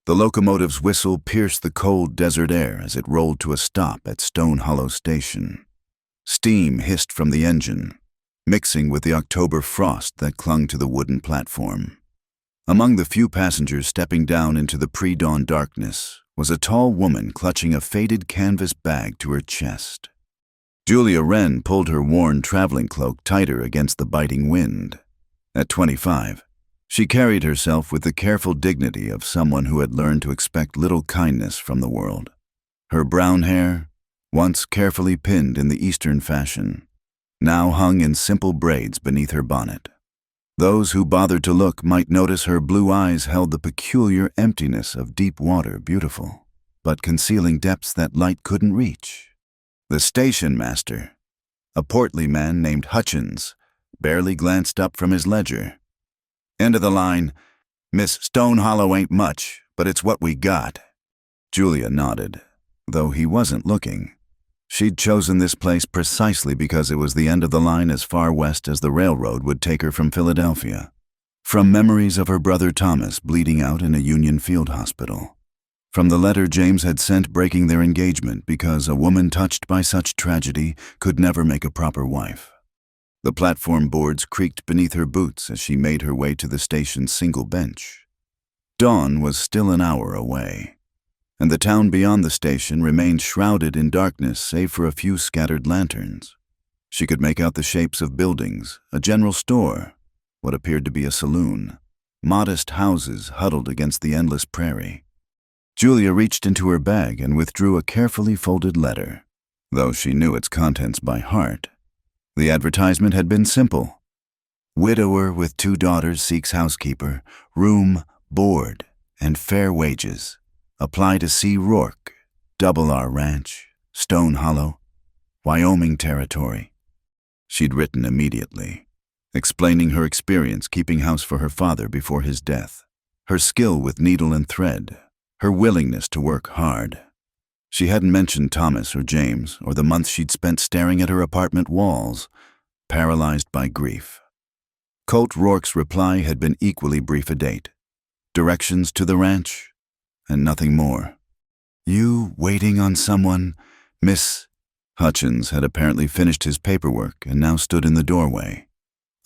The locomotive's whistle pierced the cold desert air as it rolled to a stop at Stone Hollow Station. Steam hissed from the engine, mixing with the October frost that clung to the wooden platform. Among the few passengers stepping down into the pre-dawn darkness was a tall woman clutching a faded canvas bag to her chest. Julia Wren pulled her worn traveling cloak tighter against the biting wind. At 25, she carried herself with the careful dignity of someone who had learned to expect little kindness from the world. Her brown hair, once carefully pinned in the Eastern fashion, now hung in simple braids beneath her bonnet. Those who bothered to look might notice her blue eyes held the peculiar emptiness of deep water beautiful, but concealing depths that light couldn't reach. The station master, a portly man named Hutchins, barely glanced up from his ledger. "End of the line. Miss Stone Hollow ain't much, but it's what we got." Julia nodded, though he wasn't looking. She'd chosen this place precisely because it was the end of the line as far west as the railroad would take her from Philadelphia. From memories of her brother Thomas bleeding out in a Union Field hospital. From the letter James had sent breaking their engagement because a woman touched by such tragedy could never make a proper wife. The platform boards creaked beneath her boots as she made her way to the station's single bench. Dawn was still an hour away, and the town beyond the station remained shrouded in darkness save for a few scattered lanterns. She could make out the shapes of buildings, a general store, what appeared to be a saloon, modest houses huddled against the endless prairie. Julia reached into her bag and withdrew a carefully folded letter, though she knew its contents by heart. The advertisement had been simple. "Widower with 2 daughters seeks housekeeper, room, board, and fair wages. Apply to C. Rourke, Double R Ranch, Stone Hollow, Wyoming Territory." She'd written immediately, explaining her experience keeping house for her father before his death, her skill with needle and thread, her willingness to work hard. She hadn't mentioned Thomas or James or the months she'd spent staring at her apartment walls, paralyzed by grief. Colt Rourke's reply had been equally brief a date. Directions to the ranch, and nothing more. "You waiting on someone, Miss—" Hutchins had apparently finished his paperwork and now stood in the doorway,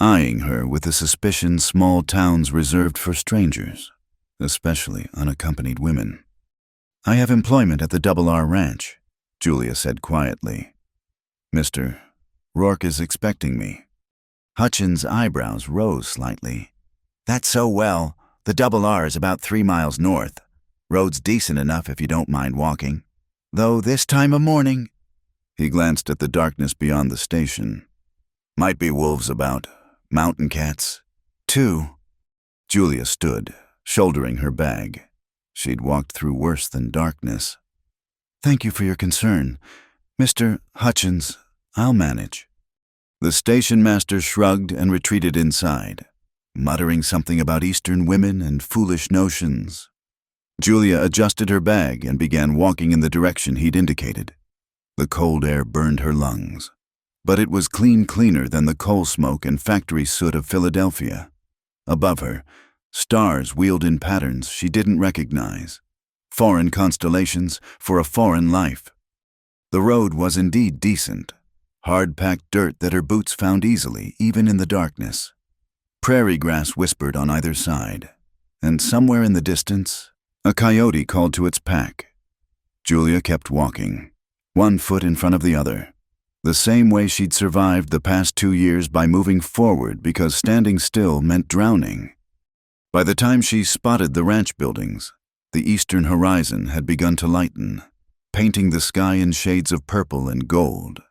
eyeing her with the suspicion small towns reserved for strangers, especially unaccompanied women. "I have employment at the Double R Ranch," Julia said quietly. "Mr. Rourke is expecting me." Hutchins' eyebrows rose slightly. "That's so well. The Double R is about 3 miles north. Road's decent enough if you don't mind walking. Though this time of morning—" He glanced at the darkness beyond the station. "Might be wolves about. Mountain cats. 2. Julia stood, shouldering her bag. She'd walked through worse than darkness. "Thank you for your concern. Mr. Hutchins, I'll manage." The station master shrugged and retreated inside, muttering something about Eastern women and foolish notions. Julia adjusted her bag and began walking in the direction he'd indicated. The cold air burned her lungs, but it was cleaner than the coal smoke and factory soot of Philadelphia. Above her, stars wheeled in patterns she didn't recognize, foreign constellations for a foreign life. The road was indeed decent, hard-packed dirt that her boots found easily, even in the darkness. Prairie grass whispered on either side, and somewhere in the distance, a coyote called to its pack. Julia kept walking, one foot in front of the other, the same way she'd survived the past 2 years by moving forward because standing still meant drowning. By the time she spotted the ranch buildings, the eastern horizon had begun to lighten, painting the sky in shades of purple and gold.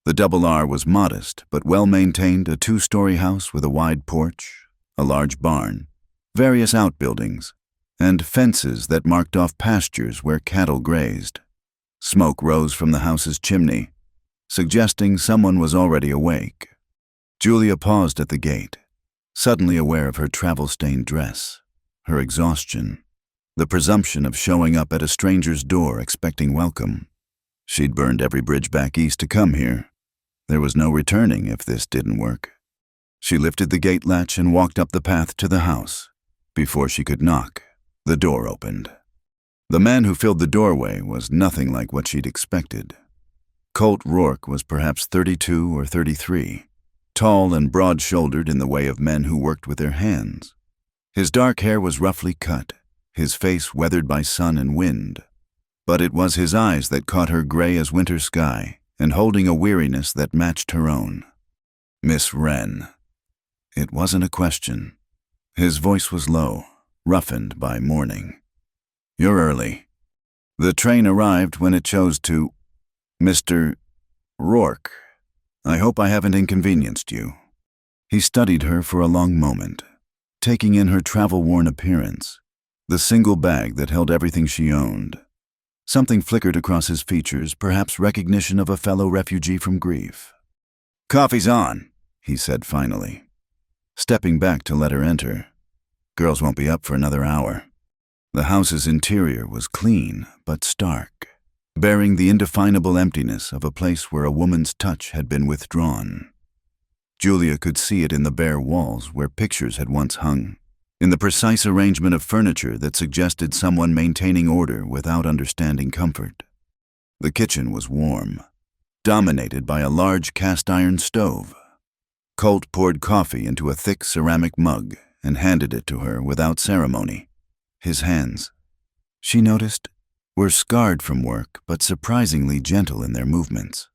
The Double R was modest but well-maintained, a 2-story house with a wide porch, a large barn, various outbuildings, and fences that marked off pastures where cattle grazed. Smoke rose from the house's chimney, suggesting someone was already awake. Julia paused at the gate, suddenly aware of her travel-stained dress, her exhaustion, the presumption of showing up at a stranger's door expecting welcome. She'd burned every bridge back east to come here. There was no returning if this didn't work. She lifted the gate latch and walked up the path to the house. Before she could knock, the door opened. The man who filled the doorway was nothing like what she'd expected. Colt Rourke was perhaps 32 or 33, tall and broad-shouldered in the way of men who worked with their hands. His dark hair was roughly cut, his face weathered by sun and wind. But it was his eyes that caught her gray as winter sky and holding a weariness that matched her own. "Miss Wren." It wasn't a question. His voice was low, roughened by mourning. "You're early." The train arrived when it chose to. "Mr. Rourke, I hope I haven't inconvenienced you." He studied her for a long moment, taking in her travel-worn appearance, the single bag that held everything she owned. Something flickered across his features, perhaps recognition of a fellow refugee from grief. "Coffee's on," he said finally, stepping back to let her enter. "Girls won't be up for another hour." The house's interior was clean but stark, bearing the indefinable emptiness of a place where a woman's touch had been withdrawn. Julia could see it in the bare walls where pictures had once hung, in the precise arrangement of furniture that suggested someone maintaining order without understanding comfort. The kitchen was warm, dominated by a large cast-iron stove. Colt poured coffee into a thick ceramic mug and handed it to her without ceremony. His hands, she noticed, were scarred from work but surprisingly gentle in their movements.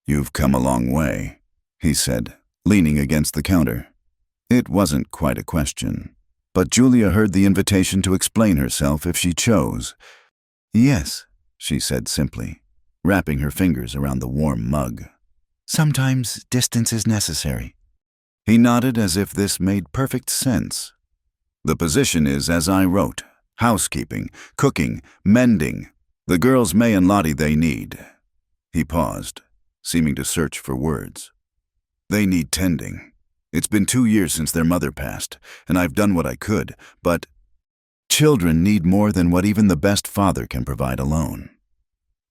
"You've come a long way," he said, leaning against the counter. It wasn't quite a question, but Julia heard the invitation to explain herself if she chose. "Yes," she said simply, wrapping her fingers around the warm mug. "Sometimes distance is necessary." He nodded as if this made perfect sense. "The position is as I wrote. Housekeeping, cooking, mending. The girls May and Lottie they need." He paused, seeming to search for words. "They need tending. It's been 2 years since their mother passed, and I've done what I could, but children need more than what even the best father can provide alone."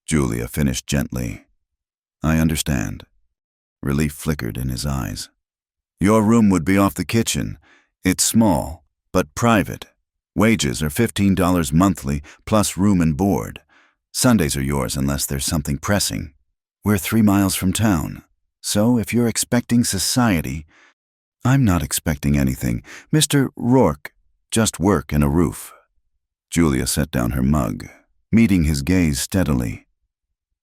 Julia finished gently. "I understand." Relief flickered in his eyes. "Your room would be off the kitchen. It's small, but private. Wages are $15 monthly, plus room and board. Sundays are yours unless there's something pressing. We're 3 miles from town, so if you're expecting society—" "I'm not expecting anything. Mr. Rourke, just work and a roof." Julia set down her mug, meeting his gaze steadily.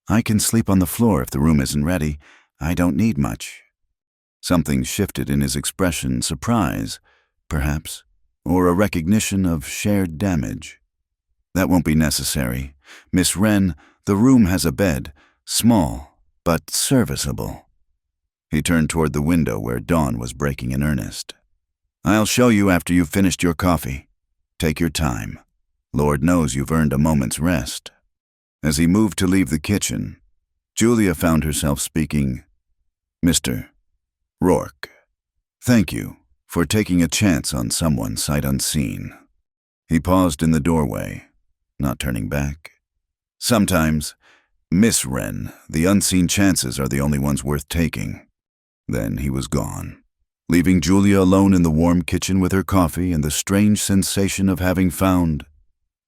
"I can sleep on the floor if the room isn't ready. I don't need much." Something shifted in his expression, surprise, perhaps, or a recognition of shared damage. "That won't be necessary. Miss Wren, the room has a bed, small, but serviceable." He turned toward the window where dawn was breaking in earnest. "I'll show you after you've finished your coffee. Take your time. Lord knows you've earned a moment's rest." As he moved to leave the kitchen, Julia found herself speaking. "Mr. Rourke, thank you for taking a chance on someone sight unseen." He paused in the doorway, not turning back. "Sometimes, Miss Wren, the unseen chances are the only ones worth taking." Then he was gone, leaving Julia alone in the warm kitchen with her coffee and the strange sensation of having found,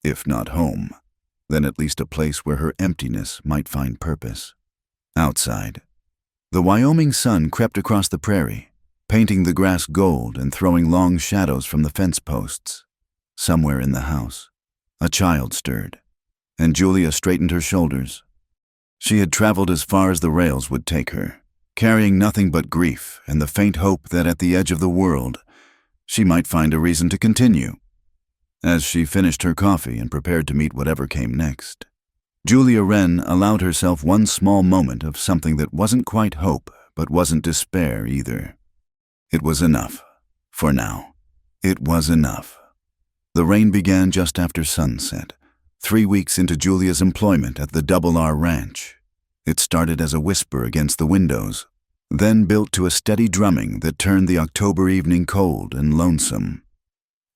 if not home, then at least a place where her emptiness might find purpose. Outside, the Wyoming sun crept across the prairie, painting the grass gold and throwing long shadows from the fence posts. Somewhere in the house, a child stirred, and Julia straightened her shoulders. She had traveled as far as the rails would take her, carrying nothing but grief and the faint hope that at the edge of the world, she might find a reason to continue. As she finished her coffee and prepared to meet whatever came next, Julia Wren allowed herself one small moment of something that wasn't quite hope, but wasn't despair either. It was enough. For now, it was enough. The rain began just after sunset, 3 weeks into Julia's employment at the Double R Ranch. It started as a whisper against the windows, then built to a steady drumming that turned the October evening cold and lonesome.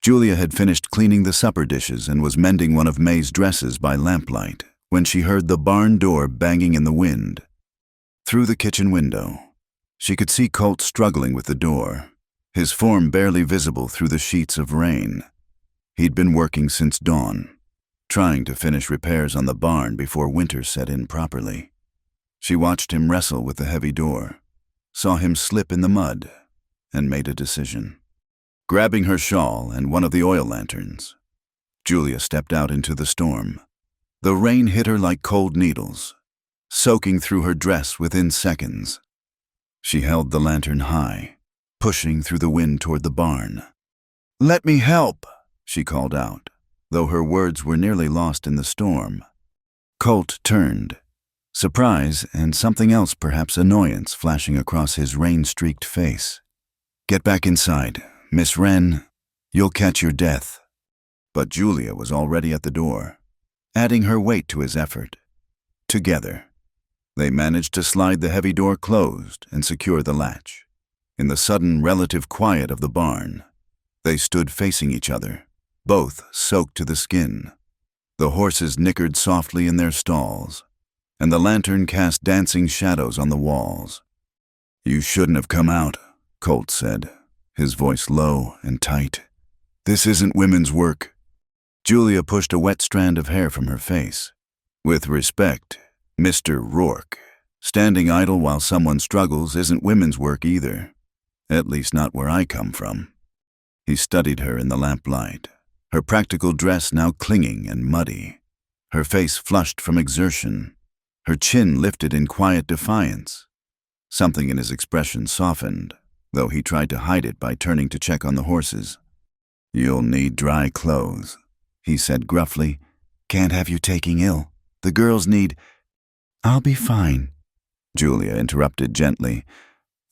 Julia had finished cleaning the supper dishes and was mending one of May's dresses by lamplight when she heard the barn door banging in the wind. Through the kitchen window, she could see Colt struggling with the door, his form barely visible through the sheets of rain. He'd been working since dawn, trying to finish repairs on the barn before winter set in properly. She watched him wrestle with the heavy door, saw him slip in the mud, and made a decision. Grabbing her shawl and one of the oil lanterns, Julia stepped out into the storm. The rain hit her like cold needles, soaking through her dress within seconds. She held the lantern high, pushing through the wind toward the barn. "Let me help," she called out, though her words were nearly lost in the storm. Colt turned, surprise and something else, perhaps annoyance, flashing across his rain-streaked face. "Get back inside, Miss Wren. You'll catch your death." But Julia was already at the door, adding her weight to his effort. Together, they managed to slide the heavy door closed and secure the latch. In the sudden relative quiet of the barn, they stood facing each other, both soaked to the skin. The horses nickered softly in their stalls, and the lantern cast dancing shadows on the walls. "You shouldn't have come out," Colt said, his voice low and tight. "This isn't women's work." Julia pushed a wet strand of hair from her face. "With respect, Mr. Rourke, standing idle while someone struggles isn't women's work either. At least not where I come from." He studied her in the lamplight, her practical dress now clinging and muddy, her face flushed from exertion, her chin lifted in quiet defiance. Something in his expression softened, though he tried to hide it by turning to check on the horses. "You'll need dry clothes," he said gruffly. "Can't have you taking ill. The girls need—" "I'll be fine," Julia interrupted gently.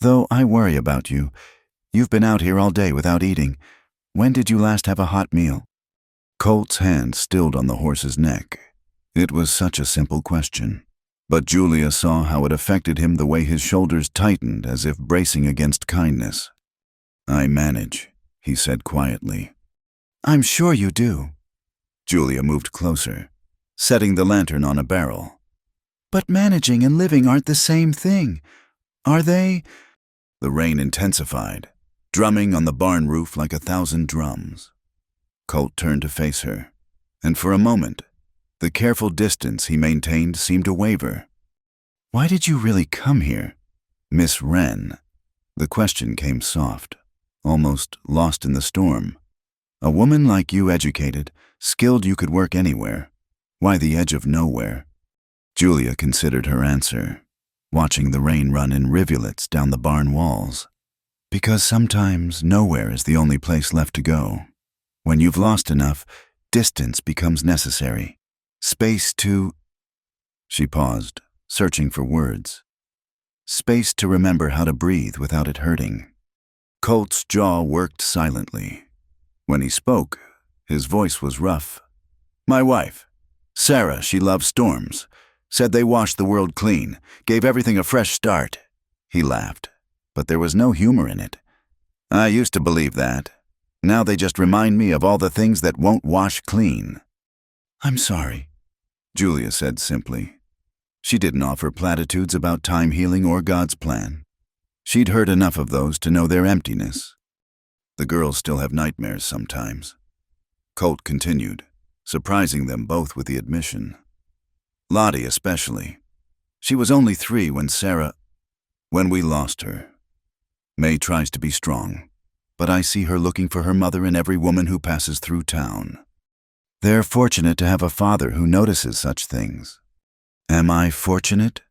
"Though I worry about you. You've been out here all day without eating. When did you last have a hot meal?" Colt's hand stilled on the horse's neck. It was such a simple question, but Julia saw how it affected him, the way his shoulders tightened as if bracing against kindness. "I manage," he said quietly. "I'm sure you do." Julia moved closer, setting the lantern on a barrel. "But managing and living aren't the same thing, are they?" The rain intensified, drumming on the barn roof like 1,000 drums. Colt turned to face her, and for a moment, the careful distance he maintained seemed to waver. "Why did you really come here, Miss Wren?" The question came soft, almost lost in the storm. "A woman like you, educated, skilled, you could work anywhere. Why the edge of nowhere?" Julia considered her answer, watching the rain run in rivulets down the barn walls. "Because sometimes nowhere is the only place left to go. When you've lost enough, distance becomes necessary. Space to—" She paused, searching for words. Space to remember how to breathe without it hurting. Colt's jaw worked silently. When he spoke, his voice was rough. "My wife, Sarah, she loves storms. Said they washed the world clean, gave everything a fresh start." He laughed, but there was no humor in it. "I used to believe that. Now they just remind me of all the things that won't wash clean." "I'm sorry," Julia said simply. She didn't offer platitudes about time healing or God's plan. She'd heard enough of those to know their emptiness. "The girls still have nightmares sometimes." Colt continued, surprising them both with the admission. "Lottie especially. She was only 3 when we lost her. May tries to be strong, but I see her looking for her mother in every woman who passes through town. They're fortunate to have a father who notices such things." "Am I fortunate?"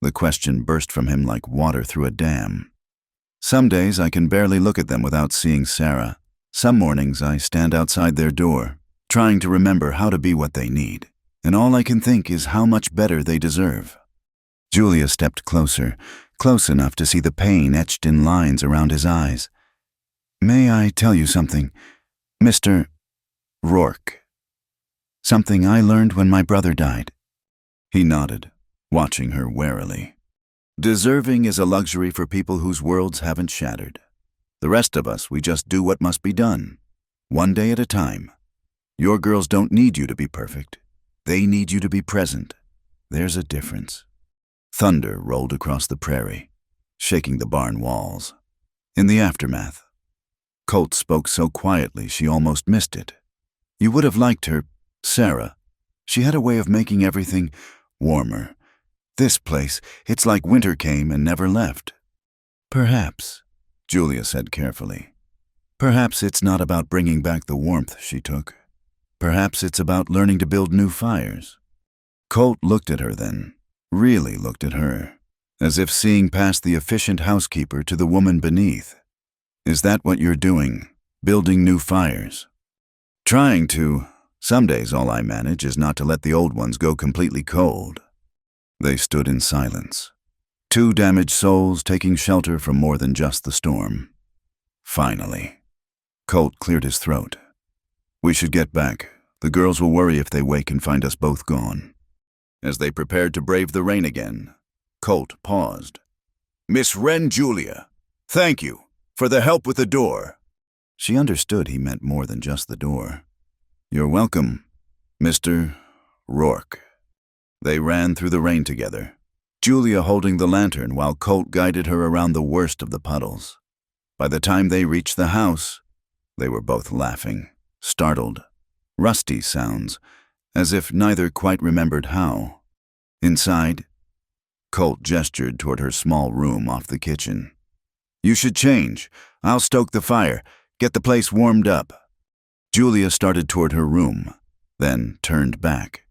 The question burst from him like water through a dam. "Some days I can barely look at them without seeing Sarah. Some mornings I stand outside their door, trying to remember how to be what they need, and all I can think is how much better they deserve." Julia stepped closer, close enough to see the pain etched in lines around his eyes. "May I tell you something, Mr. Rourke? Something I learned when my brother died." He nodded, watching her warily. "Deserving is a luxury for people whose worlds haven't shattered. The rest of us, we just do what must be done, one day at a time. Your girls don't need you to be perfect. They need you to be present. There's a difference." Thunder rolled across the prairie, shaking the barn walls. In the aftermath, Colt spoke so quietly she almost missed it. "You would have liked her, Sarah, She had a way of making everything warmer. This place, it's like winter came and never left. Perhaps, Julia said carefully. Perhaps it's not about bringing back the warmth she took. Perhaps it's about learning to build new fires. Colt looked at her then, really looked at her, as if seeing past the efficient housekeeper to the woman beneath. Is that what you're doing, building new fires? Trying to. Some days all I manage is not to let the old ones go completely cold. They stood in silence. Two damaged souls taking shelter from more than just the storm. Finally, Colt cleared his throat. We should get back. The girls will worry if they wake and find us both gone. As they prepared to brave the rain again, Colt paused. Miss Wren Julia, thank you for the help with the door. She understood he meant more than just the door. You're welcome, Mr. Rourke. They ran through the rain together, Julia holding the lantern while Colt guided her around the worst of the puddles. By the time they reached the house, they were both laughing, startled, rusty sounds, as if neither quite remembered how. Inside, Colt gestured toward her small room off the kitchen. You should change. I'll stoke the fire, get the place warmed up. Julia started toward her room, then turned back.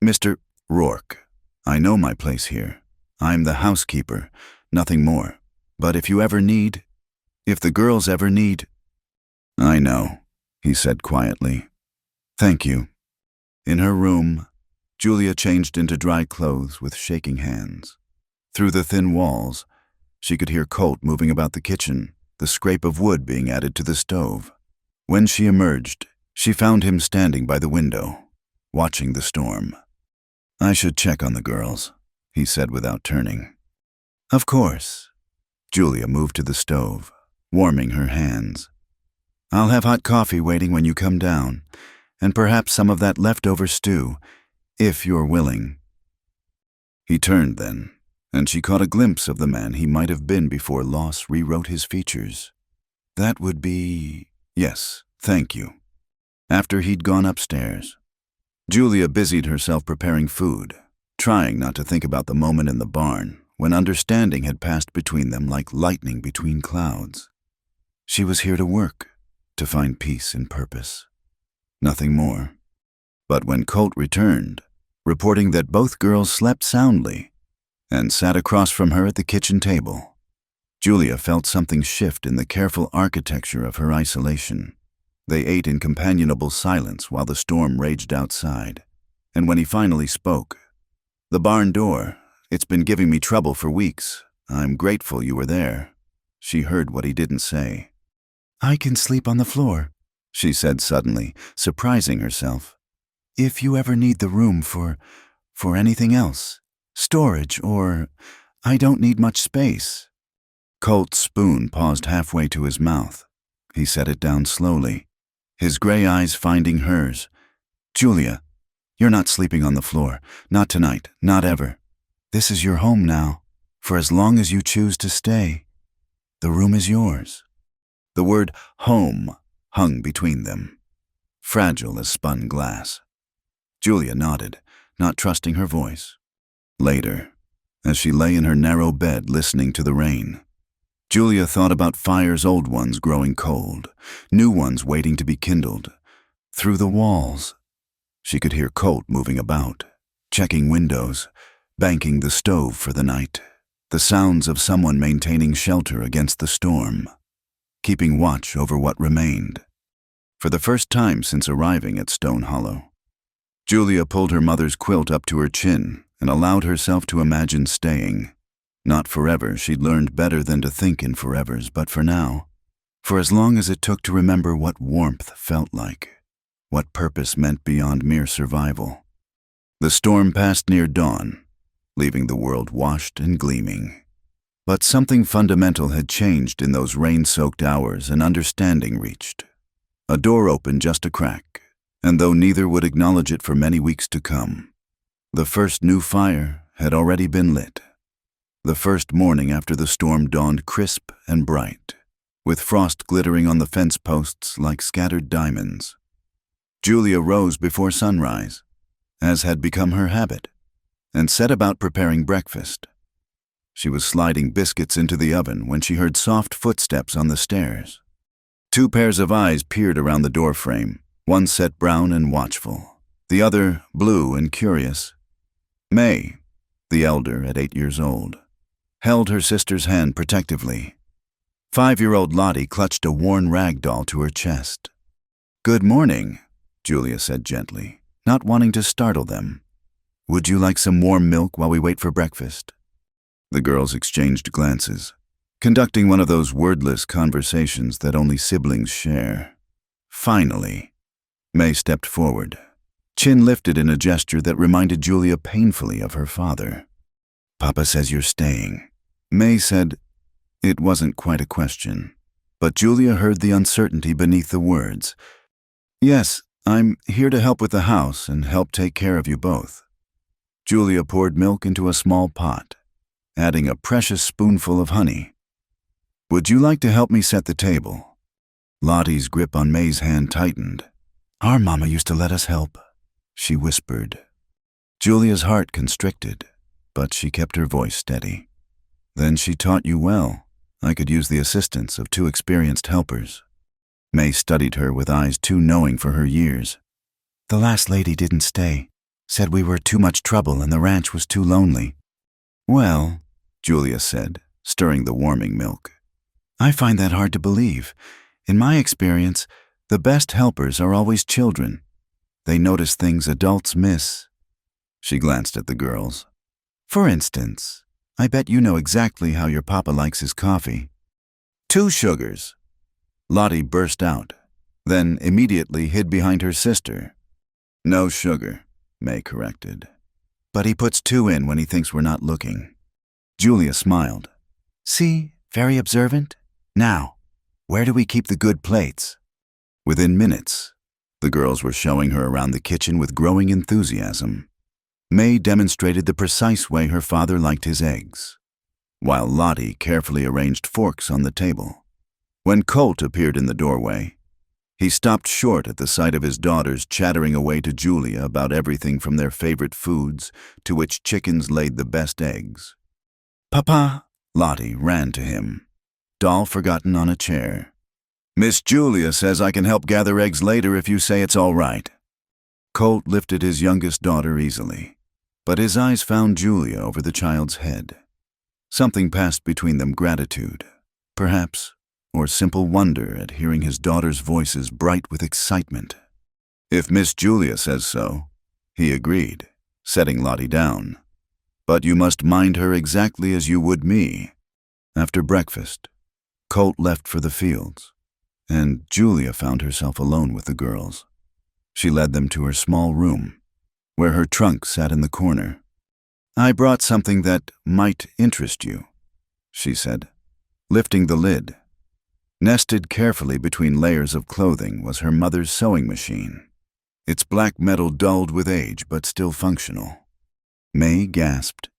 Mr. Rourke, I know my place here. I'm the housekeeper, nothing more. But if the girls ever need... I know, he said quietly. Thank you. In her room, Julia changed into dry clothes with shaking hands. Through the thin walls, she could hear Colt moving about the kitchen, the scrape of wood being added to the stove. When she emerged, she found him standing by the window, watching the storm. I should check on the girls, he said without turning. Of course. Julia moved to the stove, warming her hands. I'll have hot coffee waiting when you come down, and perhaps some of that leftover stew, if you're willing. He turned then, and she caught a glimpse of the man he might have been before loss rewrote his features. That would be... Yes, thank you. After he'd gone upstairs, Julia busied herself preparing food, trying not to think about the moment in the barn when understanding had passed between them like lightning between clouds. She was here to work, to find peace and purpose. Nothing more. But when Colt returned, reporting that both girls slept soundly and sat across from her at the kitchen table, Julia felt something shift in the careful architecture of her isolation. They ate in companionable silence while the storm raged outside, and when he finally spoke, "The barn door, it's been giving me trouble for weeks. I'm grateful you were there." She heard what he didn't say. "I can sleep on the floor," she said suddenly, surprising herself. "If you ever need the room for anything else, storage, or I don't need much space." Colt's spoon paused halfway to his mouth. He set it down slowly, his gray eyes finding hers. "Julia, you're not sleeping on the floor. Not tonight, not ever. This is your home now, for as long as you choose to stay. The room is yours." The word home hung between them, fragile as spun glass. Julia nodded, not trusting her voice. Later, as she lay in her narrow bed listening to the rain, Julia thought about fires, old ones growing cold, new ones waiting to be kindled. Through the walls, she could hear Colt moving about, checking windows, banking the stove for the night, the sounds of someone maintaining shelter against the storm, keeping watch over what remained. For the first time since arriving at Stone Hollow, Julia pulled her mother's quilt up to her chin and allowed herself to imagine staying. Not forever, she'd learned better than to think in forevers, but for now, for as long as it took to remember what warmth felt like, what purpose meant beyond mere survival. The storm passed near dawn, leaving the world washed and gleaming. But something fundamental had changed in those rain-soaked hours, and understanding reached. A door opened just a crack, and though neither would acknowledge it for many weeks to come, the first new fire had already been lit. The first morning after the storm dawned crisp and bright, with frost glittering on the fence posts like scattered diamonds. Julia rose before sunrise, as had become her habit, and set about preparing breakfast. She was sliding biscuits into the oven when she heard soft footsteps on the stairs. 2 pairs of eyes peered around the doorframe, one set brown and watchful, the other blue and curious. May, the elder at 8 years old, held her sister's hand protectively. 5-year-old Lottie clutched a worn rag doll to her chest. "Good morning," Julia said gently, not wanting to startle them. "Would you like some warm milk while we wait for breakfast?" The girls exchanged glances, conducting one of those wordless conversations that only siblings share. Finally, May stepped forward, chin lifted in a gesture that reminded Julia painfully of her father. "Papa says you're staying," May said. It wasn't quite a question, but Julia heard the uncertainty beneath the words. "Yes, I'm here to help with the house and help take care of you both." Julia poured milk into a small pot, adding a precious spoonful of honey. "Would you like to help me set the table?" Lottie's grip on May's hand tightened. "Our mama used to let us help," she whispered. Julia's heart constricted, but she kept her voice steady. "Then she taught you well. I could use the assistance of 2 experienced helpers." May studied her with eyes too knowing for her years. "The last lady didn't stay. Said we were too much trouble and the ranch was too lonely." "Well," Julia said, stirring the warming milk, "I find that hard to believe. In my experience, the best helpers are always children. They notice things adults miss." She glanced at the girls. "For instance, I bet you know exactly how your papa likes his coffee." "2 sugars." Lottie burst out, then immediately hid behind her sister. "No sugar," May corrected. "But he puts 2 in when he thinks we're not looking." Julia smiled. "See, very observant. Now, where do we keep the good plates?" Within minutes, the girls were showing her around the kitchen with growing enthusiasm. May demonstrated the precise way her father liked his eggs, while Lottie carefully arranged forks on the table. When Colt appeared in the doorway, he stopped short at the sight of his daughters chattering away to Julia about everything from their favorite foods to which chickens laid the best eggs. "Papa!" Lottie ran to him, doll forgotten on a chair. "Miss Julia says I can help gather eggs later if you say it's all right." Colt lifted his youngest daughter easily, but his eyes found Julia over the child's head. Something passed between them, gratitude, perhaps, or simple wonder at hearing his daughter's voices bright with excitement. "If Miss Julia says so," he agreed, setting Lottie down. "But you must mind her exactly as you would me." After breakfast, Colt left for the fields, and Julia found herself alone with the girls. She led them to her small room, where her trunk sat in the corner. "I brought something that might interest you," she said, lifting the lid. Nested carefully between layers of clothing was her mother's sewing machine, its black metal dulled with age but still functional. May gasped.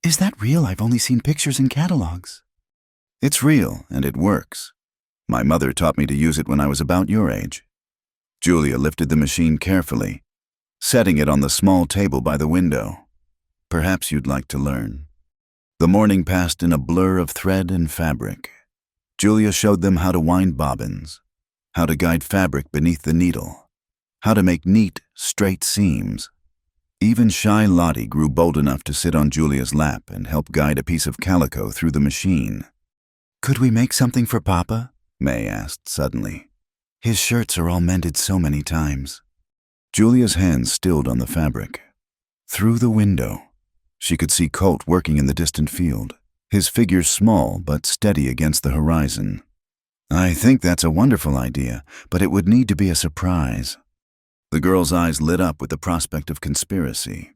"Is that real? I've only seen pictures in catalogs." "It's real, and it works. My mother taught me to use it when I was about your age." Julia lifted the machine carefully, setting it on the small table by the window. "Perhaps you'd like to learn." The morning passed in a blur of thread and fabric. Julia showed them how to wind bobbins, how to guide fabric beneath the needle, how to make neat, straight seams. Even shy Lottie grew bold enough to sit on Julia's lap and help guide a piece of calico through the machine. "Could we make something for Papa?" May asked suddenly. "His shirts are all mended so many times." Julia's hands stilled on the fabric. Through the window, she could see Colt working in the distant field, his figure small but steady against the horizon. "I think that's a wonderful idea, but it would need to be a surprise." The girl's eyes lit up with the prospect of conspiracy.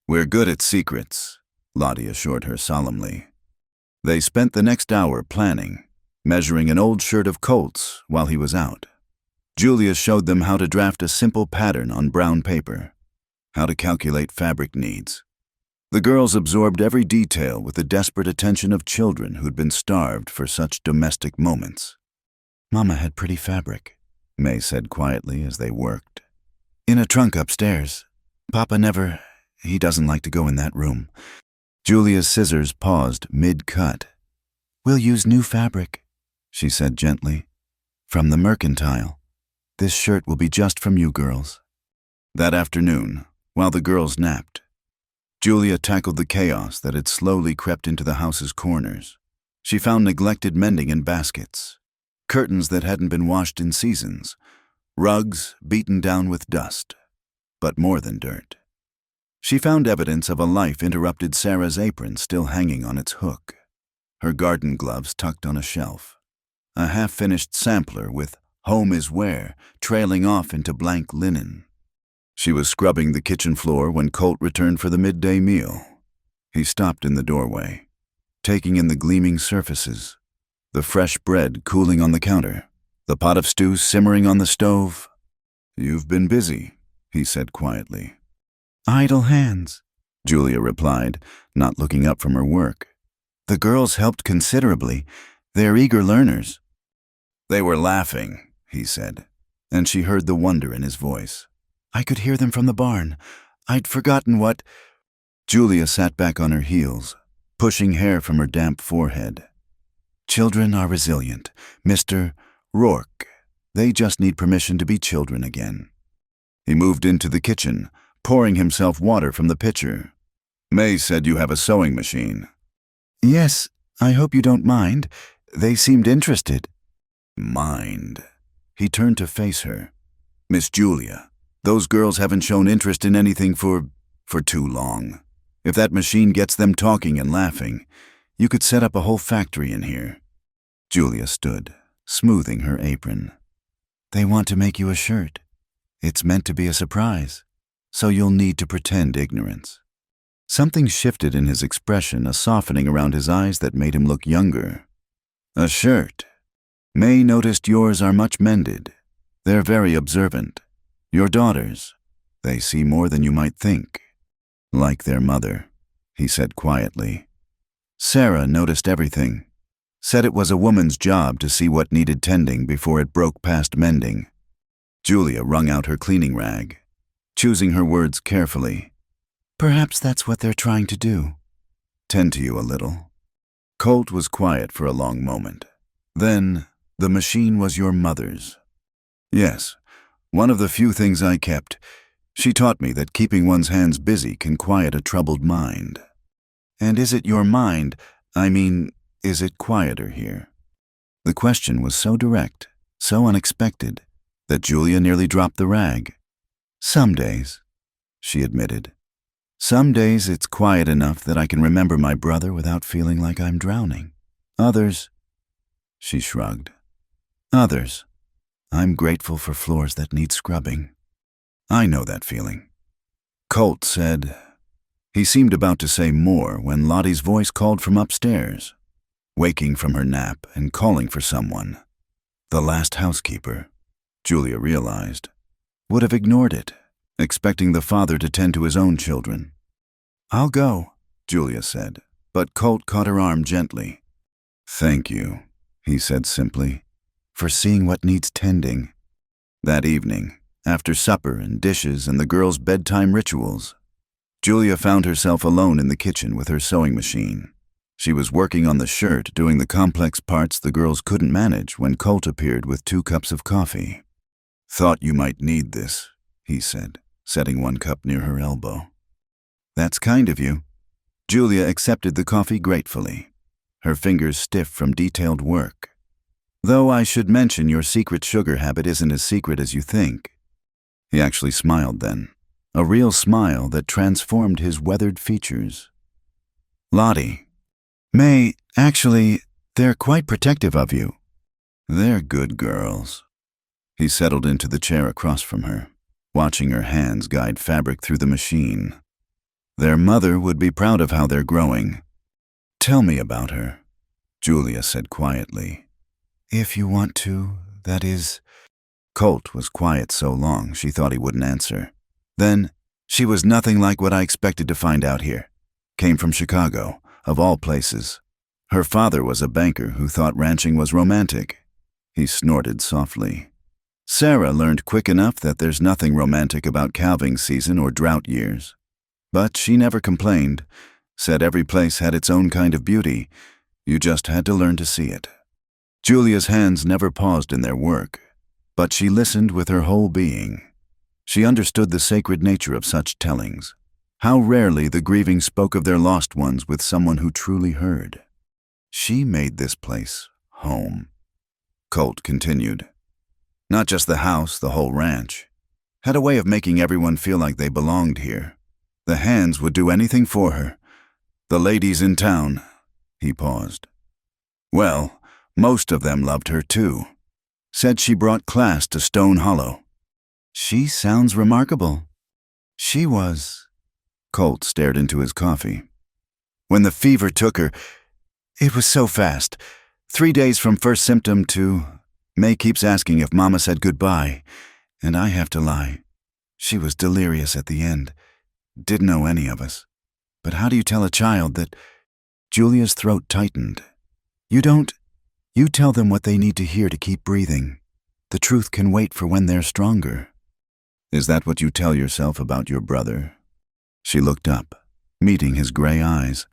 "We're good at secrets," Lottie assured her solemnly. They spent the next hour planning, measuring an old shirt of Colt's while he was out. Julia showed them how to draft a simple pattern on brown paper, how to calculate fabric needs. The girls absorbed every detail with the desperate attention of children who'd been starved for such domestic moments. "Mama had pretty fabric," May said quietly as they worked. "In a trunk upstairs. Papa he doesn't like to go in that room. Julia's scissors paused mid-cut. We'll use new fabric, she said gently. From the mercantile. This shirt will be just from you girls. That afternoon, while the girls napped, Julia tackled the chaos that had slowly crept into the house's corners. She found neglected mending in baskets, curtains that hadn't been washed in seasons, rugs beaten down with dust, but more than dirt. She found evidence of a life-interrupted Sarah's apron still hanging on its hook, her garden gloves tucked on a shelf, a half-finished sampler with "Home is Where" trailing off into blank linen. She was scrubbing the kitchen floor when Colt returned for the midday meal. He stopped in the doorway, taking in the gleaming surfaces, the fresh bread cooling on the counter, the pot of stew simmering on the stove. "You've been busy," he said quietly. "Idle hands," Julia replied, not looking up from her work. "The girls helped considerably. They're eager learners." "They were laughing," he said, and she heard the wonder in his voice. "I could hear them from the barn. I'd forgotten what—" Julia sat back on her heels, pushing hair from her damp forehead. "Children are resilient. Mr. Rourke. They just need permission to be children again." He moved into the kitchen, pouring himself water from the pitcher. "May said you have a sewing machine." "Yes, I hope you don't mind. They seemed interested." "Mind?" He turned to face her. "Miss Julia, those girls haven't shown interest in anything for too long. If that machine gets them talking and laughing, you could set up a whole factory in here." Julia stood, smoothing her apron. "They want to make you a shirt. It's meant to be a surprise, so you'll need to pretend ignorance." Something shifted in his expression, a softening around his eyes that made him look younger. "A shirt. May noticed yours are much mended. They're very observant. Your daughters, they see more than you might think. Like their mother," he said quietly. "Sarah noticed everything. Said it was a woman's job to see what needed tending before it broke past mending." Julia wrung out her cleaning rag, choosing her words carefully. "Perhaps that's what they're trying to do. Tend to you a little." Colt was quiet for a long moment. Then, "The machine was your mother's." "Yes, one of the few things I kept. She taught me that keeping one's hands busy can quiet a troubled mind." "And is it your mind? Is it quieter here?" The question was so direct, so unexpected, that Julia nearly dropped the rag. "Some days," she admitted. "Some days it's quiet enough that I can remember my brother without feeling like I'm drowning. Others," she shrugged. "Others, I'm grateful for floors that need scrubbing." "I know that feeling." Colt said. He seemed about to say more when Lottie's voice called from upstairs, waking from her nap and calling for someone. The last housekeeper, Julia realized, would have ignored it, expecting the father to tend to his own children. "I'll go," Julia said, but Colt caught her arm gently. "Thank you," he said simply, "for seeing what needs tending." That evening, after supper and dishes and the girls' bedtime rituals, Julia found herself alone in the kitchen with her sewing machine. She was working on the shirt, doing the complex parts the girls couldn't manage when Colt appeared with 2 cups of coffee. "Thought you might need this," he said, setting 1 cup near her elbow. "That's kind of you." Julia accepted the coffee gratefully, her fingers stiff from detailed work. "Though I should mention your secret sugar habit isn't as secret as you think." He actually smiled then, a real smile that transformed his weathered features. "Lottie, May, actually, they're quite protective of you." "They're good girls." He settled into the chair across from her, watching her hands guide fabric through the machine. "Their mother would be proud of how they're growing." "Tell me about her," Julia said quietly. "If you want to, that is." Colt was quiet so long she thought he wouldn't answer. Then, "She was nothing like what I expected to find out here. Came from Chicago, of all places. Her father was a banker who thought ranching was romantic." He snorted softly. Sarah learned quick enough that there's nothing romantic about calving season or drought years. But she never complained, said every place had its own kind of beauty. You just had to learn to see it. Julia's hands never paused in their work, but she listened with her whole being. She understood the sacred nature of such tellings. How rarely the grieving spoke of their lost ones with someone who truly heard. She made this place home. Colt continued. Not just the house, the whole ranch. Had a way of making everyone feel like they belonged here. The hands would do anything for her. The ladies in town. He paused. Well, most of them loved her too. Said she brought class to Stone Hollow. She sounds remarkable. She was. Colt stared into his coffee. When the fever took her, it was so fast. 3 days from first symptom to... May keeps asking if Mama said goodbye, and I have to lie. She was delirious at the end. Didn't know any of us. But how do you tell a child that... Julia's throat tightened. You tell them what they need to hear to keep breathing. The truth can wait for when they're stronger. Is that what you tell yourself about your brother? She looked up, meeting his gray eyes.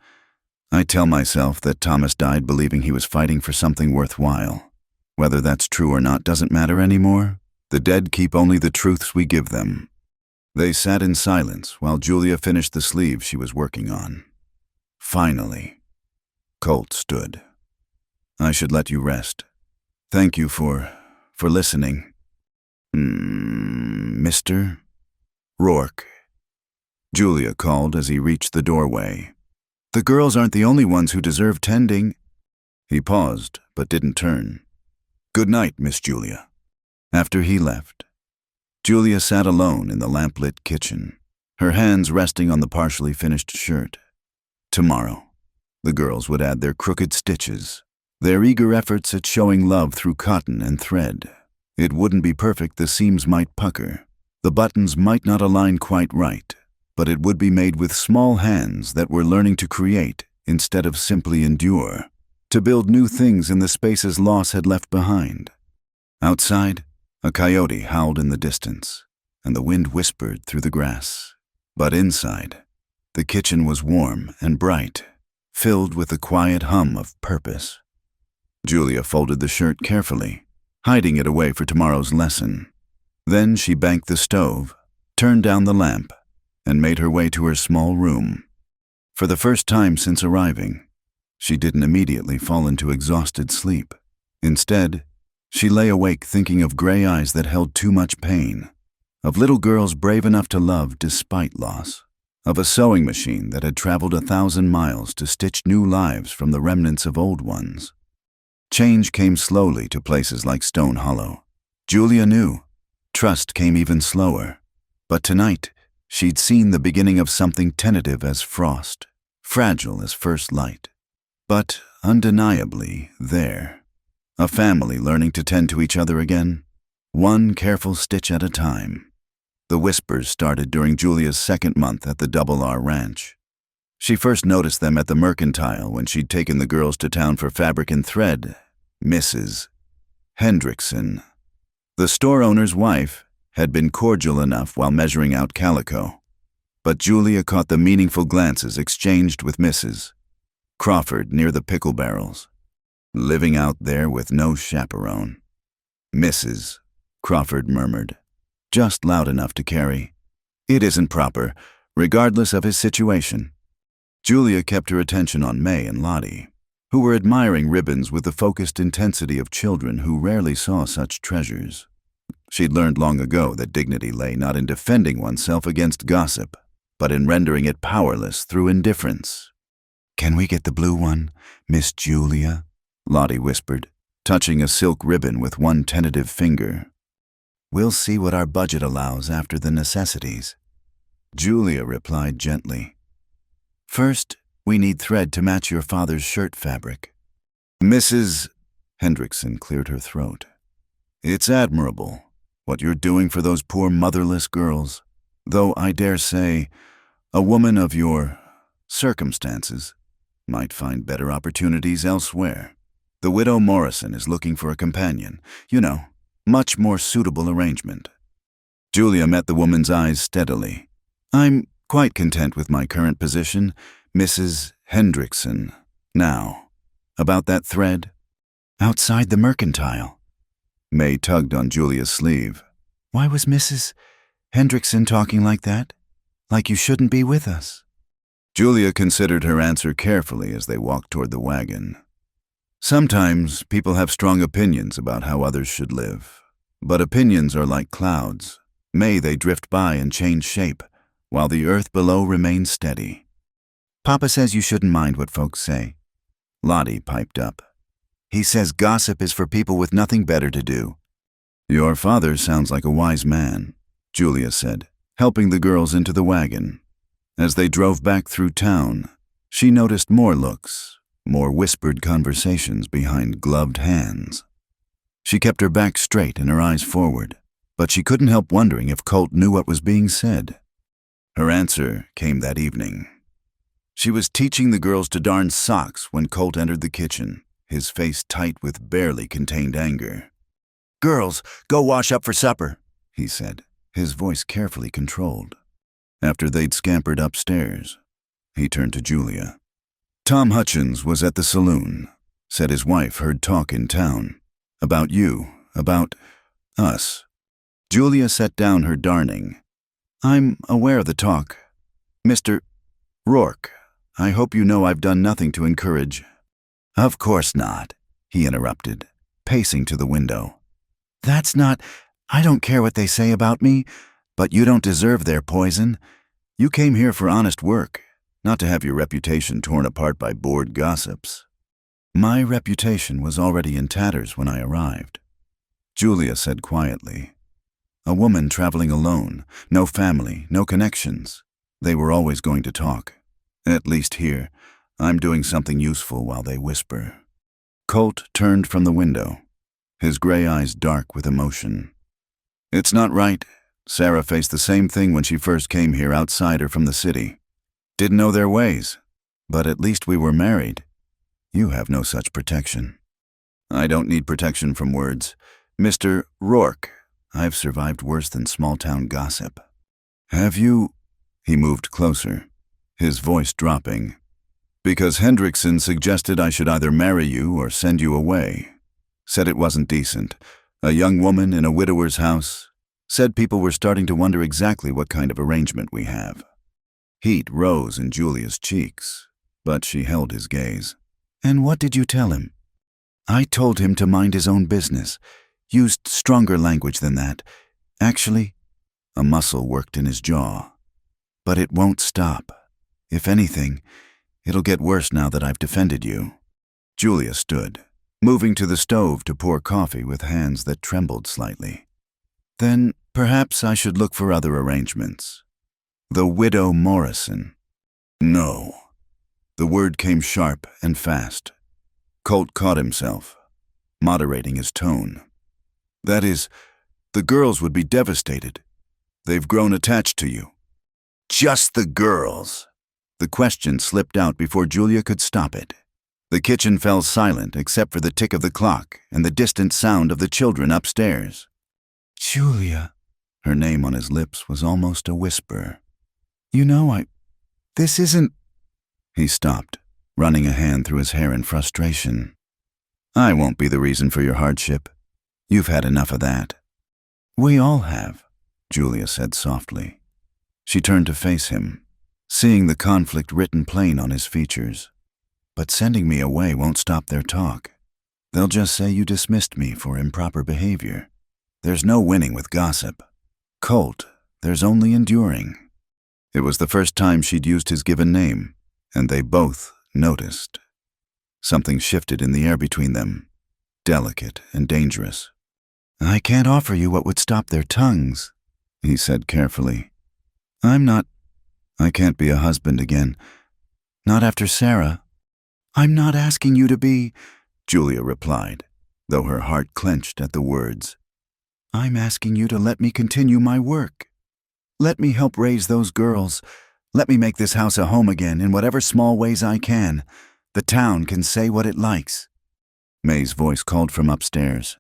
I tell myself that Thomas died believing he was fighting for something worthwhile. Whether that's true or not doesn't matter anymore. The dead keep only the truths we give them. They sat in silence while Julia finished the sleeve she was working on. Finally, Colt stood. I should let you rest. Thank you for listening. Mr. Rourke. Julia called as he reached the doorway. The girls aren't the only ones who deserve tending. He paused, but didn't turn. Good night, Miss Julia. After he left, Julia sat alone in the lamplit kitchen, her hands resting on the partially finished shirt. Tomorrow, the girls would add their crooked stitches, their eager efforts at showing love through cotton and thread. It wouldn't be perfect, the seams might pucker, the buttons might not align quite right, but it would be made with small hands that were learning to create instead of simply endure, to build new things in the spaces loss had left behind. Outside, a coyote howled in the distance, and the wind whispered through the grass. But inside, the kitchen was warm and bright, filled with the quiet hum of purpose. Julia folded the shirt carefully, hiding it away for tomorrow's lesson. Then she banked the stove, turned down the lamp, and made her way to her small room. For the first time since arriving, she didn't immediately fall into exhausted sleep. Instead, she lay awake thinking of gray eyes that held too much pain, of little girls brave enough to love despite loss, of a sewing machine that had traveled 1,000 miles to stitch new lives from the remnants of old ones. Change came slowly to places like Stone Hollow. Julia knew. Trust came even slower. But tonight, she'd seen the beginning of something tentative as frost, fragile as first light, but undeniably there. A family learning to tend to each other again, one careful stitch at a time. The whispers started during Julia's second month at the Double R Ranch. She first noticed them at the Mercantile when she'd taken the girls to town for fabric and thread. Mrs. Hendrickson, the store owner's wife, had been cordial enough while measuring out calico. But Julia caught the meaningful glances exchanged with Mrs. Crawford near the pickle barrels, living out there with no chaperone. Mrs. Crawford murmured, just loud enough to carry. It isn't proper, regardless of his situation. Julia kept her attention on May and Lottie, who were admiring ribbons with the focused intensity of children who rarely saw such treasures. She'd learned long ago that dignity lay not in defending oneself against gossip, but in rendering it powerless through indifference. Can we get the blue one, Miss Julia? Lottie whispered, touching a silk ribbon with one tentative finger. We'll see what our budget allows after the necessities. Julia replied gently. First, we need thread to match your father's shirt fabric. Mrs. Hendrickson cleared her throat. It's admirable, what you're doing for those poor motherless girls, though I dare say a woman of your circumstances might find better opportunities elsewhere. The widow Morrison is looking for a companion, Much more suitable arrangement. Julia met the woman's eyes steadily. I'm quite content with my current position, Mrs. Hendrickson. Now, about that thread? Outside the mercantile. May tugged on Julia's sleeve. Why was Mrs. Hendrickson talking like that? Like you shouldn't be with us? Julia considered her answer carefully as they walked toward the wagon. Sometimes people have strong opinions about how others should live. But opinions are like clouds. May they drift by and change shape, while the earth below remains steady. Papa says you shouldn't mind what folks say. Lottie piped up. He says gossip is for people with nothing better to do. Your father sounds like a wise man, Julia said, helping the girls into the wagon. As they drove back through town, she noticed more looks, more whispered conversations behind gloved hands. She kept her back straight and her eyes forward, but she couldn't help wondering if Colt knew what was being said. Her answer came that evening. She was teaching the girls to darn socks when Colt entered the kitchen, his face tight with barely contained anger. Girls, go wash up for supper, he said, his voice carefully controlled. After they'd scampered upstairs, he turned to Julia. Tom Hutchins was at the saloon, said his wife heard talk in town. About you, about us. Julia set down her darning. I'm aware of the talk. Mr. Rourke, I hope you know I've done nothing to encourage. Of course not, he interrupted, pacing to the window. That's not, I don't care what they say about me, but you don't deserve their poison. You came here for honest work, not to have your reputation torn apart by bored gossips. My reputation was already in tatters when I arrived, Julia said quietly. A woman traveling alone, no family, no connections. They were always going to talk. At least here, I'm doing something useful while they whisper. Colt turned from the window, his gray eyes dark with emotion. It's not right. Sarah faced the same thing when she first came here, outsider from the city. Didn't know their ways, but at least we were married. You have no such protection. I don't need protection from words. Mr. Rourke, I've survived worse than small-town gossip. Have you? He moved closer, his voice dropping. Because Hendrickson suggested I should either marry you or send you away. Said it wasn't decent. A young woman in a widower's house. Said people were starting to wonder exactly what kind of arrangement we have. Heat rose in Julia's cheeks, but she held his gaze. And what did you tell him? I told him to mind his own business. Used stronger language than that. Actually, a muscle worked in his jaw. But it won't stop. If anything, it'll get worse now that I've defended you. Julia stood, moving to the stove to pour coffee with hands that trembled slightly. Then perhaps I should look for other arrangements. The widow Morrison. No. The word came sharp and fast. Colt caught himself, moderating his tone. That is, the girls would be devastated. They've grown attached to you. Just the girls. The question slipped out before Julia could stop it. The kitchen fell silent except for the tick of the clock and the distant sound of the children upstairs. Julia. Her name on his lips was almost a whisper. You know, this isn't... He stopped, running a hand through his hair in frustration. I won't be the reason for your hardship. You've had enough of that. We all have, Julia said softly. She turned to face him, seeing the conflict written plain on his features. But sending me away won't stop their talk. They'll just say you dismissed me for improper behavior. There's no winning with gossip. Colt, there's only enduring. It was the first time she'd used his given name, and they both noticed. Something shifted in the air between them, delicate and dangerous. I can't offer you what would stop their tongues, he said carefully. I can't be a husband again. Not after Sarah. I'm not asking you to be, Julia replied, though her heart clenched at the words. I'm asking you to let me continue my work. Let me help raise those girls. Let me make this house a home again in whatever small ways I can. The town can say what it likes. May's voice called from upstairs.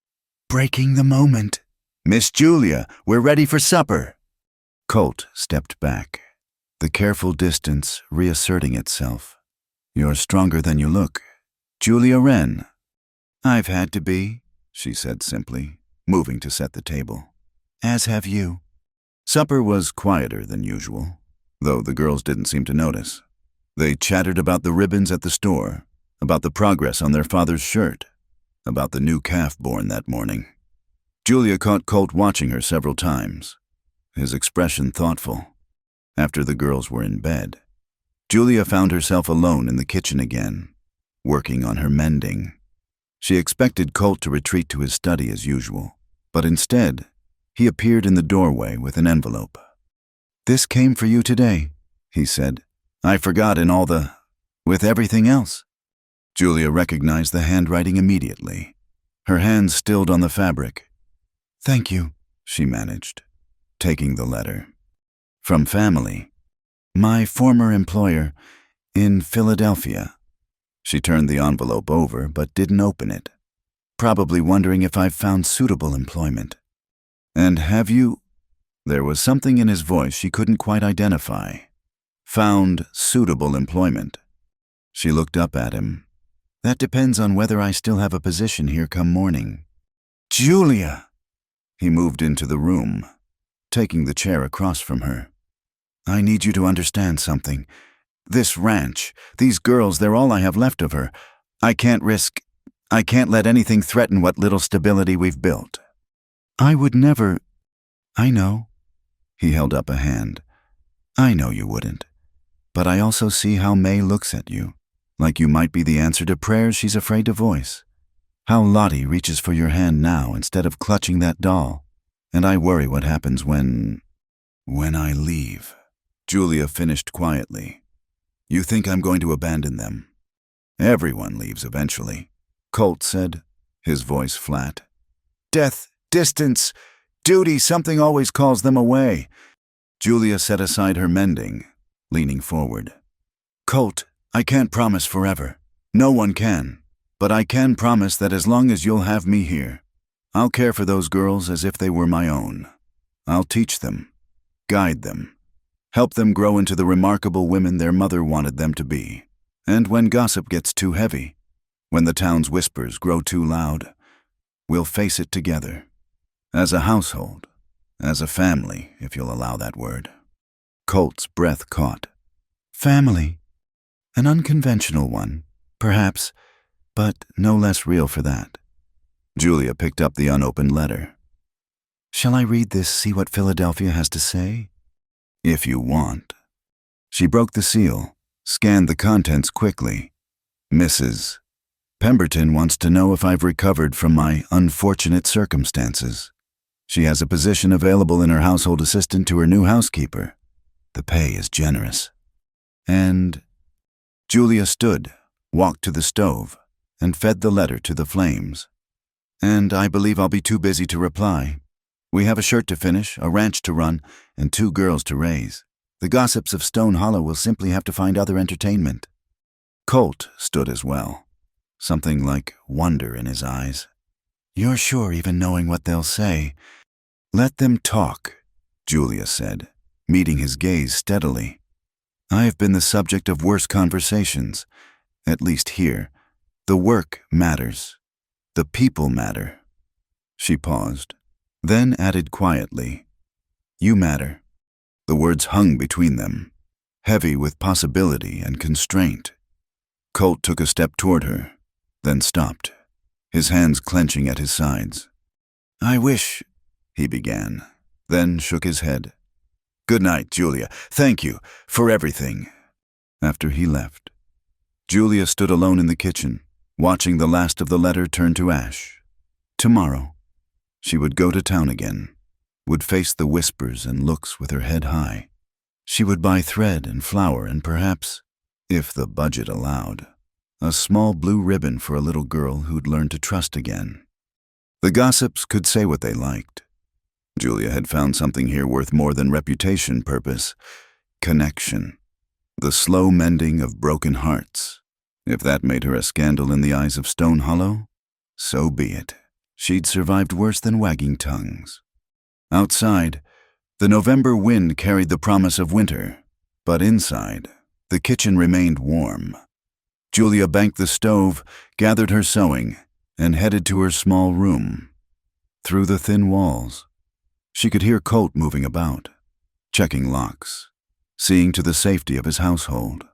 Breaking the moment. Miss Julia, we're ready for supper. Colt stepped back, the careful distance reasserting itself. You're stronger than you look. Julia Wren. I've had to be, she said simply, moving to set the table. As have you. Supper was quieter than usual, though the girls didn't seem to notice. They chattered about the ribbons at the store, about the progress on their father's shirt, about the new calf born that morning. Julia caught Colt watching her several times, his expression thoughtful. After the girls were in bed, Julia found herself alone in the kitchen again, working on her mending. She expected Colt to retreat to his study as usual, but instead, he appeared in the doorway with an envelope. This came for you today, he said. I forgot with everything else. Julia recognized the handwriting immediately. Her hands stilled on the fabric. Thank you, she managed, taking the letter. From family. My former employer in Philadelphia. She turned the envelope over but didn't open it, probably wondering if I've found suitable employment. And have you? There was something in his voice she couldn't quite identify. Found suitable employment. She looked up at him. That depends on whether I still have a position here come morning. Julia! He moved into the room, taking the chair across from her. I need you to understand something. This ranch, these girls, they're all I have left of her. I can't let anything threaten what little stability we've built. I would never. I know. He held up a hand. I know you wouldn't. But I also see how May looks at you, like you might be the answer to prayers she's afraid to voice. How Lottie reaches for your hand now instead of clutching that doll. And I worry what happens when I leave. Julia finished quietly. You think I'm going to abandon them? Everyone leaves eventually, Colt said, his voice flat. Death, distance, duty, something always calls them away. Julia set aside her mending, leaning forward. Colt, I can't promise forever. No one can. But I can promise that as long as you'll have me here, I'll care for those girls as if they were my own. I'll teach them, guide them, help them grow into the remarkable women their mother wanted them to be. And when gossip gets too heavy, when the town's whispers grow too loud, we'll face it together. As a household, as a family, if you'll allow that word. Colt's breath caught. Family. An unconventional one, perhaps, but no less real for that. Julia picked up the unopened letter. Shall I read this, see what Philadelphia has to say? If you want. She broke the seal, scanned the contents quickly. Mrs. Pemberton wants to know if I've recovered from my unfortunate circumstances. She has a position available in her household assistant to her new housekeeper. The pay is generous. And Julia stood, walked to the stove, and fed the letter to the flames. And I believe I'll be too busy to reply. We have a shirt to finish, a ranch to run, and 2 girls to raise. The gossips of Stone Hollow will simply have to find other entertainment. Colt stood as well, something like wonder in his eyes. You're sure even knowing what they'll say? Let them talk, Julia said, meeting his gaze steadily. I have been the subject of worse conversations, at least here. The work matters. The people matter. She paused, then added quietly, You matter. The words hung between them, heavy with possibility and constraint. Colt took a step toward her, then stopped, his hands clenching at his sides. I wish, he began, then shook his head. Good night, Julia. Thank you for everything. After he left, Julia stood alone in the kitchen, watching the last of the letter turn to ash. Tomorrow, she would go to town again, would face the whispers and looks with her head high. She would buy thread and flour and perhaps, if the budget allowed, a small blue ribbon for a little girl who'd learned to trust again. The gossips could say what they liked. Julia had found something here worth more than reputation purpose. Connection. The slow mending of broken hearts. If that made her a scandal in the eyes of Stone Hollow, so be it. She'd survived worse than wagging tongues. Outside, the November wind carried the promise of winter, but inside, the kitchen remained warm. Julia banked the stove, gathered her sewing, and headed to her small room. Through the thin walls, she could hear Colt moving about, checking locks, seeing to the safety of his household.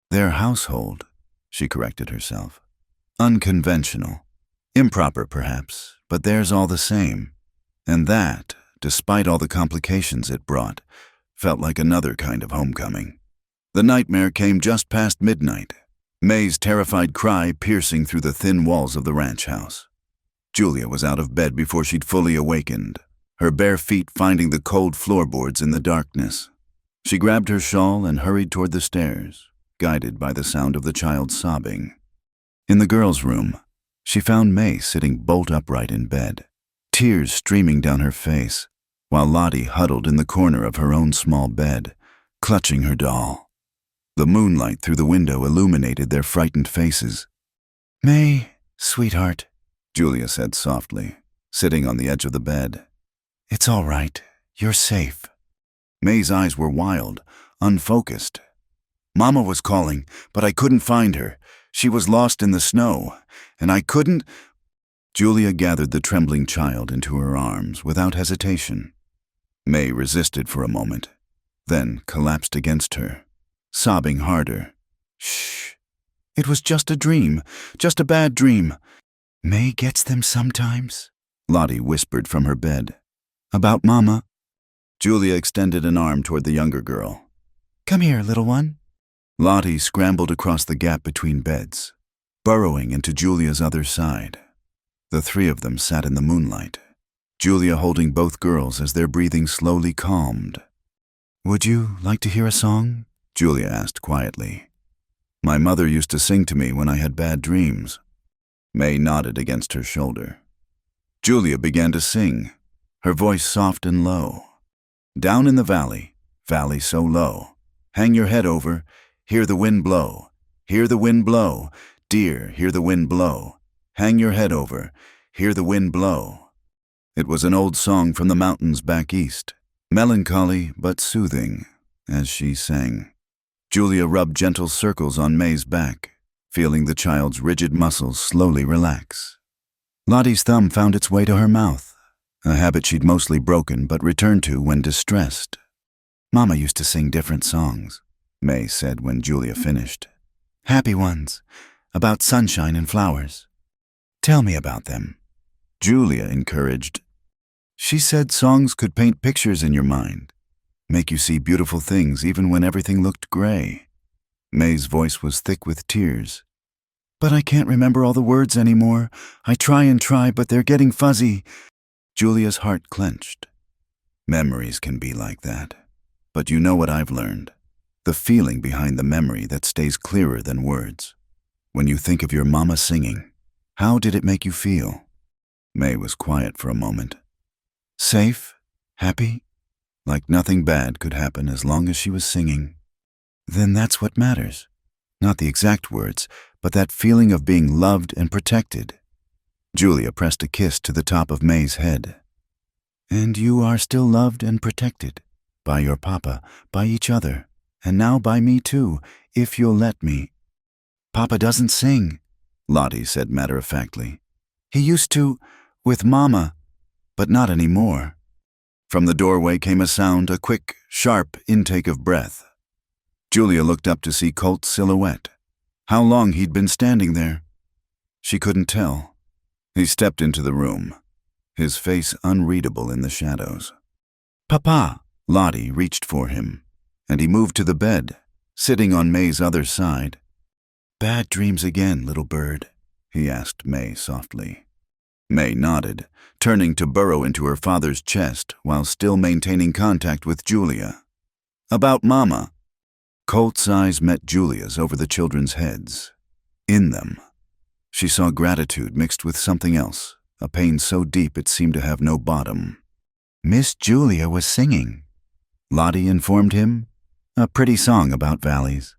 Their household, she corrected herself. Unconventional. Improper, perhaps, but theirs all the same. And that, despite all the complications it brought, felt like another kind of homecoming. The nightmare came just past midnight, May's terrified cry piercing through the thin walls of the ranch house. Julia was out of bed before she'd fully awakened, her bare feet finding the cold floorboards in the darkness. She grabbed her shawl and hurried toward the stairs, guided by the sound of the child sobbing. In the girls' room, she found May sitting bolt upright in bed, tears streaming down her face, while Lottie huddled in the corner of her own small bed, clutching her doll. The moonlight through the window illuminated their frightened faces. "May, sweetheart," Julia said softly, sitting on the edge of the bed. "It's all right. You're safe." May's eyes were wild, unfocused. "Mama was calling, but I couldn't find her. She was lost in the snow, and I couldn't—" Julia gathered the trembling child into her arms without hesitation. May resisted for a moment, then collapsed against her, sobbing harder. "Shh. It was just a dream, just a bad dream." "May gets them sometimes," Lottie whispered from her bed. "About Mama." Julia extended an arm toward the younger girl. "Come here, little one." Lottie scrambled across the gap between beds, burrowing into Julia's other side. The three of them sat in the moonlight, Julia holding both girls as their breathing slowly calmed. "Would you like to hear a song?" Julia asked quietly. "My mother used to sing to me when I had bad dreams." May nodded against her shoulder. Julia began to sing, her voice soft and low. "Down in the valley, valley so low, hang your head over, hear the wind blow, hear the wind blow, dear, hear the wind blow, hang your head over, hear the wind blow." It was an old song from the mountains back east, melancholy but soothing, as she sang. Julia rubbed gentle circles on May's back, feeling the child's rigid muscles slowly relax. Lottie's thumb found its way to her mouth, a habit she'd mostly broken but returned to when distressed. "Mama used to sing different songs," May said when Julia finished. "Happy ones, about sunshine and flowers. Tell me about them." Julia encouraged. "She said songs could paint pictures in your mind, make you see beautiful things even when everything looked gray." May's voice was thick with tears. "But I can't remember all the words anymore. I try and try, but they're getting fuzzy." Julia's heart clenched. Memories can be like that. But you know what I've learned? The feeling behind the memory that stays clearer than words. When you think of your mama singing, how did it make you feel? May was quiet for a moment. Safe? Happy? Like nothing bad could happen as long as she was singing. Then that's what matters. Not the exact words, but that feeling of being loved and protected. Julia pressed a kiss to the top of May's head. "And you are still loved and protected. By your papa, by each other, and now by me too, if you'll let me." "Papa doesn't sing," Lottie said matter-of-factly. "He used to, with Mama, but not anymore." From the doorway came a sound, a quick, sharp intake of breath. Julia looked up to see Colt's silhouette. How long he'd been standing there? She couldn't tell. He stepped into the room, his face unreadable in the shadows. "Papa!" Lottie reached for him, and he moved to the bed, sitting on May's other side. "Bad dreams again, little bird?" he asked May softly. May nodded, turning to burrow into her father's chest while still maintaining contact with Julia. "About Mama." Colt's eyes met Julia's over the children's heads. In them, she saw gratitude mixed with something else, a pain so deep it seemed to have no bottom. "Miss Julia was singing," Lottie informed him. "A pretty song about valleys."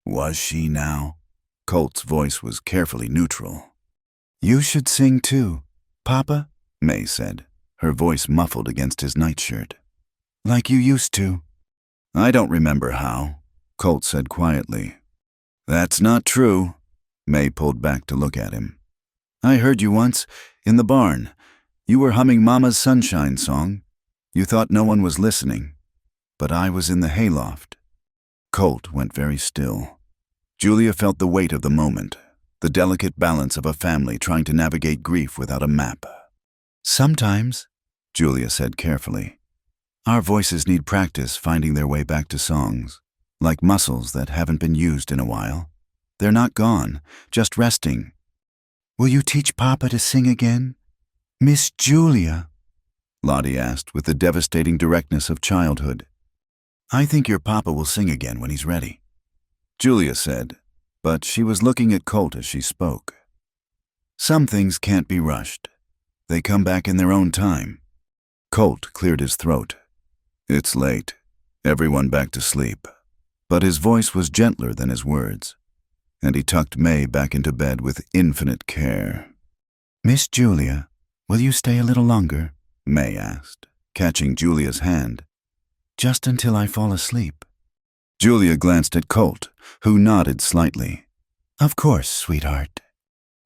"Was she now?" Colt's voice was carefully neutral. "You should sing too. Papa?" May said, her voice muffled against his nightshirt. "Like you used to." "I don't remember how," Colt said quietly. "That's not true." May pulled back to look at him. "I heard you once, in the barn. You were humming Mama's Sunshine song. You thought no one was listening, but I was in the hayloft." Colt went very still. Julia felt the weight of the moment, the delicate balance of a family trying to navigate grief without a map. "Sometimes," Julia said carefully, "our voices need practice finding their way back to songs, like muscles that haven't been used in a while. They're not gone, just resting." "Will you teach Papa to sing again? Miss Julia?" Lottie asked with the devastating directness of childhood. "I think your Papa will sing again when he's ready," Julia said, but she was looking at Colt as she spoke. "Some things can't be rushed. They come back in their own time." Colt cleared his throat. "It's late. Everyone back to sleep." But his voice was gentler than his words, and he tucked May back into bed with infinite care. "Miss Julia, will you stay a little longer?" May asked, catching Julia's hand. "Just until I fall asleep." Julia glanced at Colt, who nodded slightly. "Of course, sweetheart."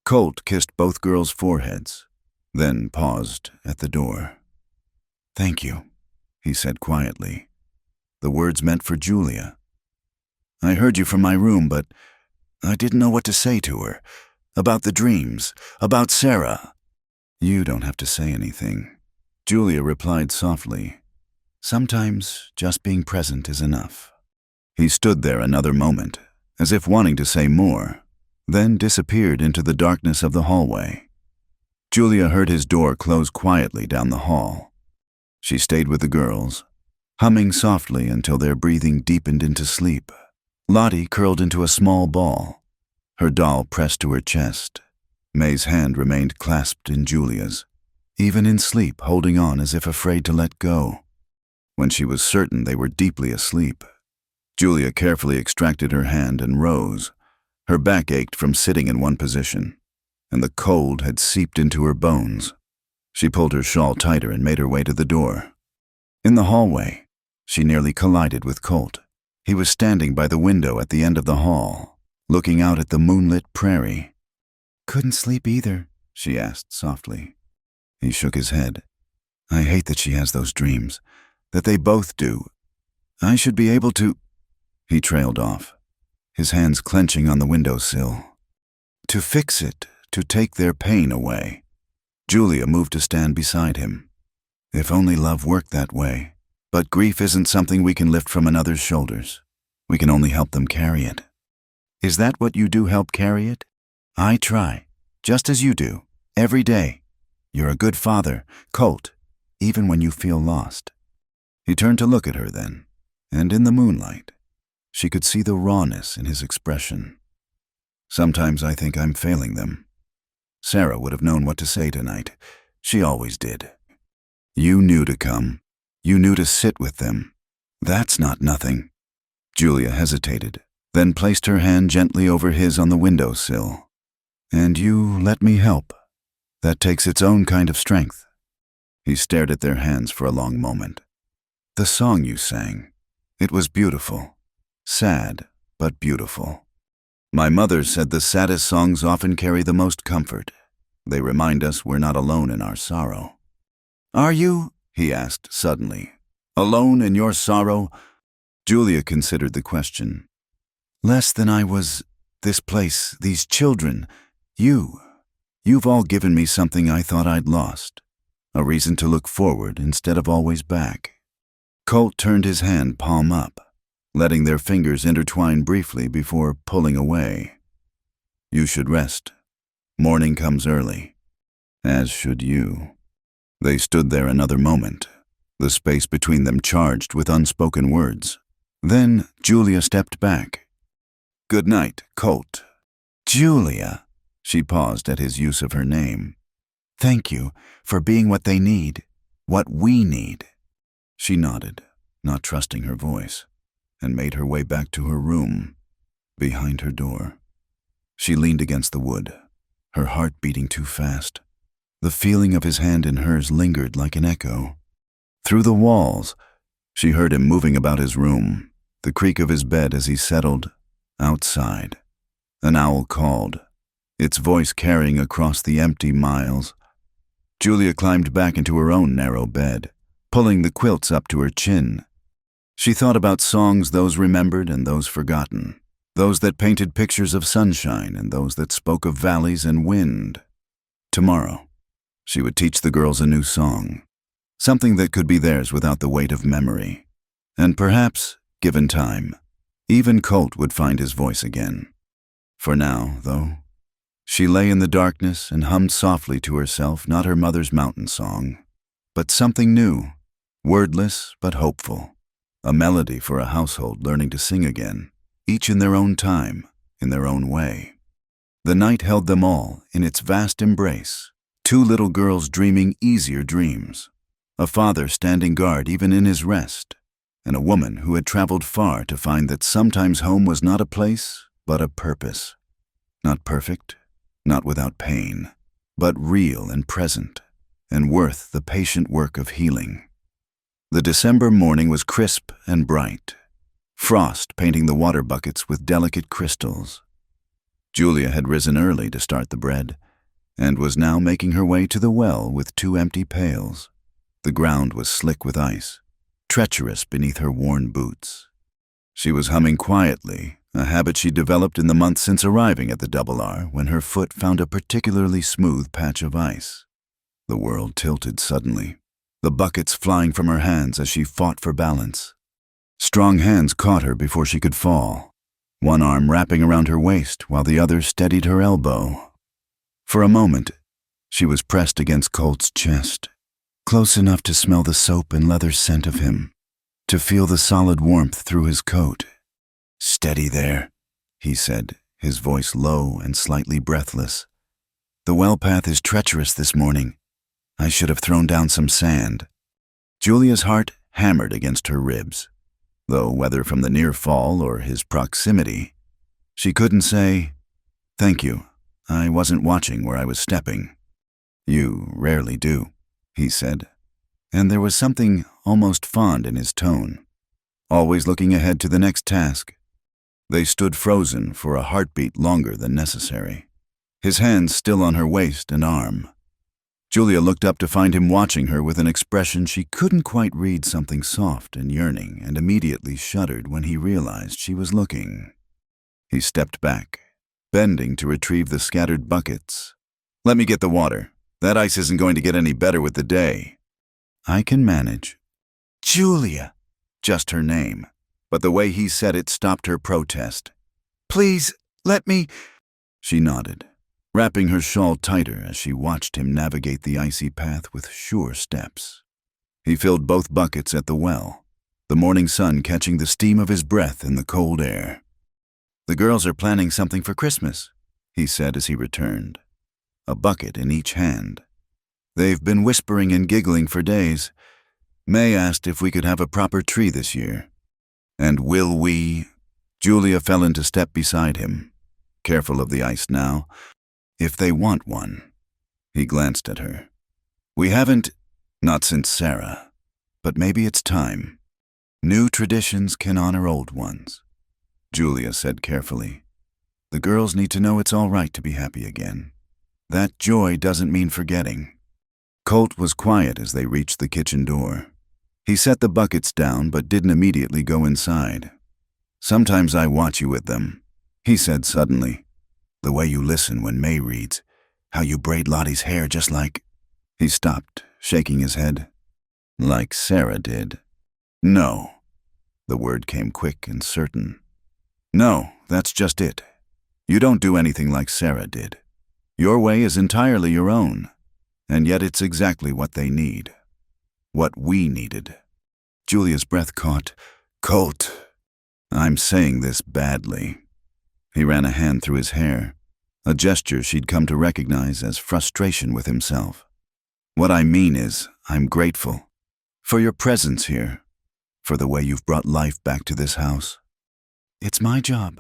Colt kissed both girls' foreheads, then paused at the door. "Thank you," he said quietly. The words meant for Julia. "I heard you from my room, but I didn't know what to say to her. About the dreams, about Sarah." "You don't have to say anything," Julia replied softly. "Sometimes just being present is enough." He stood there another moment, as if wanting to say more, then disappeared into the darkness of the hallway. Julia heard his door close quietly down the hall. She stayed with the girls, humming softly until their breathing deepened into sleep. Lottie curled into a small ball, her doll pressed to her chest. May's hand remained clasped in Julia's, even in sleep holding on as if afraid to let go. When she was certain they were deeply asleep, Julia carefully extracted her hand and rose. Her back ached from sitting in one position, and the cold had seeped into her bones. She pulled her shawl tighter and made her way to the door. In the hallway, she nearly collided with Colt. He was standing by the window at the end of the hall, looking out at the moonlit prairie. "Couldn't sleep either?" she asked softly. He shook his head. "I hate that she has those dreams, that they both do. I should be able to—" He trailed off, his hands clenching on the windowsill. "To fix it, to take their pain away." Julia moved to stand beside him. "If only love worked that way. But grief isn't something we can lift from another's shoulders. We can only help them carry it." "Is that what you do, help carry it?" "I try, just as you do, every day. You're a good father, Colt, even when you feel lost." He turned to look at her then, and in the moonlight, she could see the rawness in his expression. "Sometimes I think I'm failing them. Sarah would have known what to say tonight. She always did. You knew to come. You knew to sit with them. That's not nothing." Julia hesitated, then placed her hand gently over his on the windowsill. "And you let me help. That takes its own kind of strength." He stared at their hands for a long moment. "The song you sang, it was beautiful. Sad, but beautiful. My mother said the saddest songs often carry the most comfort. They remind us we're not alone in our sorrow." "Are you?" he asked suddenly. "Alone in your sorrow?" Julia considered the question. "Less than I was. This place, these children, you've all given me something I thought I'd lost. A reason to look forward instead of always back." Colt turned his hand palm up, letting their fingers intertwine briefly before pulling away. "You should rest. Morning comes early. As should you." They stood there another moment, the space between them charged with unspoken words. Then Julia stepped back. "Good night, Colt." "Julia," she paused at his use of her name. "Thank you for being what they need, what we need." She nodded, not trusting her voice, and made her way back to her room, behind her door. She leaned against the wood, her heart beating too fast. The feeling of his hand in hers lingered like an echo. Through the walls, she heard him moving about his room, the creak of his bed as he settled. Outside, an owl called, its voice carrying across the empty miles. Julia climbed back into her own narrow bed, pulling the quilts up to her chin. She thought about songs, those remembered and those forgotten, those that painted pictures of sunshine and those that spoke of valleys and wind. Tomorrow, she would teach the girls a new song, something that could be theirs without the weight of memory. And perhaps, given time, even Colt would find his voice again. For now, though, she lay in the darkness and hummed softly to herself not her mother's mountain song, but something new, wordless but hopeful, a melody for a household learning to sing again, each in their own time, in their own way. The night held them all in its vast embrace, two little girls dreaming easier dreams, a father standing guard even in his rest, and a woman who had traveled far to find that sometimes home was not a place, but a purpose. Not perfect, not without pain, but real and present, and worth the patient work of healing. The December morning was crisp and bright, frost painting the water buckets with delicate crystals. Julia had risen early to start the bread, and was now making her way to the well with 2 empty pails. The ground was slick with ice, treacherous beneath her worn boots. She was humming quietly, a habit she developed in the months since arriving at the Double R when her foot found a particularly smooth patch of ice. The world tilted suddenly, the buckets flying from her hands as she fought for balance. Strong hands caught her before she could fall, one arm wrapping around her waist while the other steadied her elbow. For a moment, she was pressed against Colt's chest, close enough to smell the soap and leather scent of him, to feel the solid warmth through his coat. "Steady there," he said, his voice low and slightly breathless. "The well path is treacherous this morning. I should have thrown down some sand." Julia's heart hammered against her ribs, though whether from the near fall or his proximity, she couldn't say, "Thank you, I wasn't watching where I was stepping." "You rarely do," he said, and there was something almost fond in his tone, always looking ahead to the next task. They stood frozen for a heartbeat longer than necessary, his hands still on her waist and arm. Julia looked up to find him watching her with an expression she couldn't quite read, something soft and yearning, and immediately shuddered when he realized she was looking. He stepped back, bending to retrieve the scattered buckets. "Let me get the water. That ice isn't going to get any better with the day." "I can manage." "Julia," just her name, but the way he said it stopped her protest. "Please, let me—" She nodded, wrapping her shawl tighter as she watched him navigate the icy path with sure steps. He filled both buckets at the well, the morning sun catching the steam of his breath in the cold air. "The girls are planning something for Christmas," he said as he returned, a bucket in each hand. "They've been whispering and giggling for days. May asked if we could have a proper tree this year." "And will we?" Julia fell into step beside him, careful of the ice now. "If they want one." He glanced at her. "We haven't, not since Sarah, but maybe it's time. New traditions can honor old ones," Julia said carefully. "The girls need to know it's all right to be happy again. That joy doesn't mean forgetting." Colt was quiet as they reached the kitchen door. He set the buckets down but didn't immediately go inside. "Sometimes I watch you with them," he said suddenly. "The way you listen when May reads, how you braid Lottie's hair just like—" He stopped, shaking his head. "Like Sarah did." "No." The word came quick and certain. "No, that's just it. You don't do anything like Sarah did. Your way is entirely your own, and yet it's exactly what they need. What we needed." Julia's breath caught. "Colt, I'm saying this badly." He ran a hand through his hair, a gesture she'd come to recognize as frustration with himself. "What I mean is, I'm grateful for your presence here, for the way you've brought life back to this house." "It's my job,"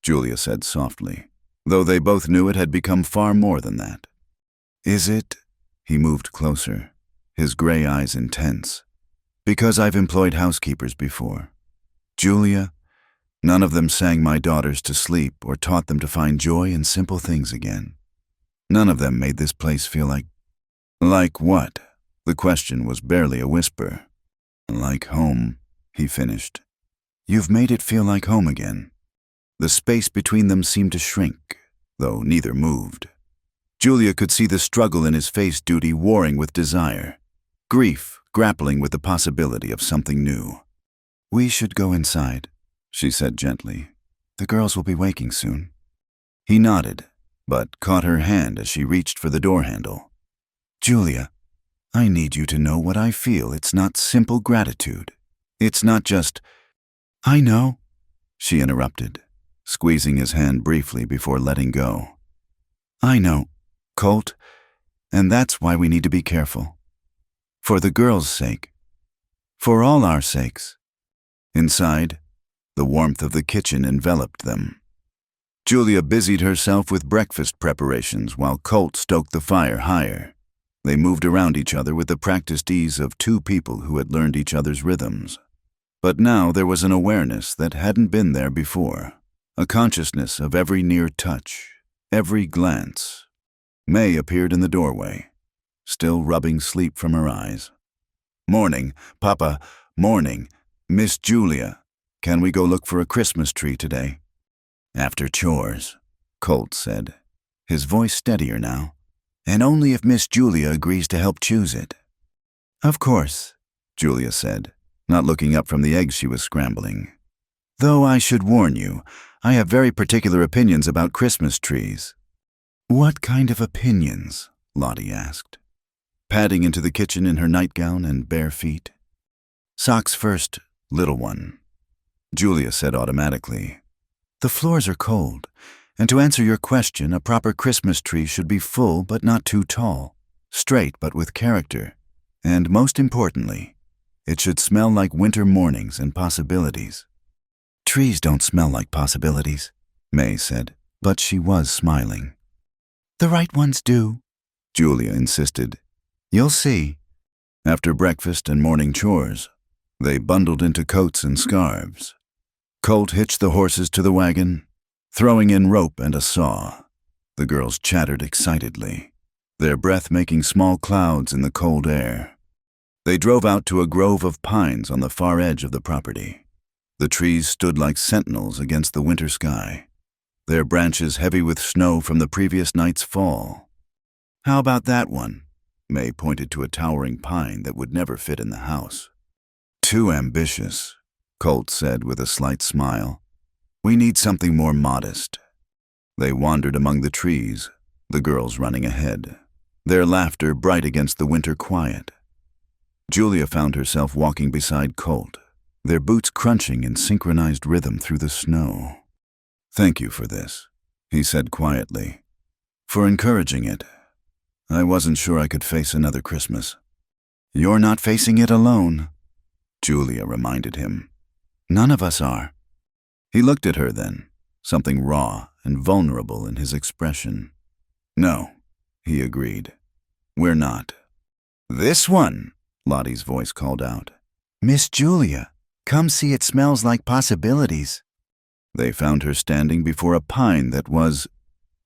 Julia said softly, though they both knew it had become far more than that. "Is it?" He moved closer, his gray eyes intense. Because I've employed housekeepers before. Julia, none of them sang my daughters to sleep or taught them to find joy in simple things again. None of them made this place feel like... Like what? The question was barely a whisper. Like home, he finished. You've made it feel like home again. The space between them seemed to shrink, though neither moved. Julia could see the struggle in his face, duty warring with desire, grief grappling with the possibility of something new. We should go inside, she said gently. The girls will be waking soon. He nodded, but caught her hand as she reached for the door handle. Julia, I need you to know what I feel. It's not simple gratitude. It's not just... I know, she interrupted, squeezing his hand briefly before letting go. I know, Colt, and that's why we need to be careful. For the girls' sake. For all our sakes. Inside, the warmth of the kitchen enveloped them. Julia busied herself with breakfast preparations while Colt stoked the fire higher. They moved around each other with the practiced ease of two people who had learned each other's rhythms. But now there was an awareness that hadn't been there before, a consciousness of every near touch, every glance. May appeared in the doorway, still rubbing sleep from her eyes. Morning, Papa, morning. Miss Julia, can we go look for a Christmas tree today? After chores, Colt said, his voice steadier now. And only if Miss Julia agrees to help choose it. Of course, Julia said, not looking up from the eggs she was scrambling. Though I should warn you, I have very particular opinions about Christmas trees. What kind of opinions? Lottie asked, padding into the kitchen in her nightgown and bare feet. Socks first, little one, Julia said automatically. The floors are cold, and to answer your question, a proper Christmas tree should be full but not too tall, straight but with character, and most importantly, it should smell like winter mornings and possibilities. Trees don't smell like possibilities, May said, but she was smiling. The right ones do, Julia insisted. You'll see. After breakfast and morning chores, they bundled into coats and scarves. Colt hitched the horses to the wagon, throwing in rope and a saw. The girls chattered excitedly, their breath making small clouds in the cold air. They drove out to a grove of pines on the far edge of the property. The trees stood like sentinels against the winter sky, their branches heavy with snow from the previous night's fall. How about that one? May pointed to a towering pine that would never fit in the house. Too ambitious, Colt said with a slight smile. We need something more modest. They wandered among the trees, the girls running ahead, their laughter bright against the winter quiet. Julia found herself walking beside Colt, their boots crunching in synchronized rhythm through the snow. Thank you for this, he said quietly, for encouraging it. I wasn't sure I could face another Christmas. You're not facing it alone, Julia reminded him. None of us are. He looked at her then, something raw and vulnerable in his expression. No, he agreed. We're not. This one, Lottie's voice called out. Miss Julia, come see, it smells like possibilities. They found her standing before a pine that was,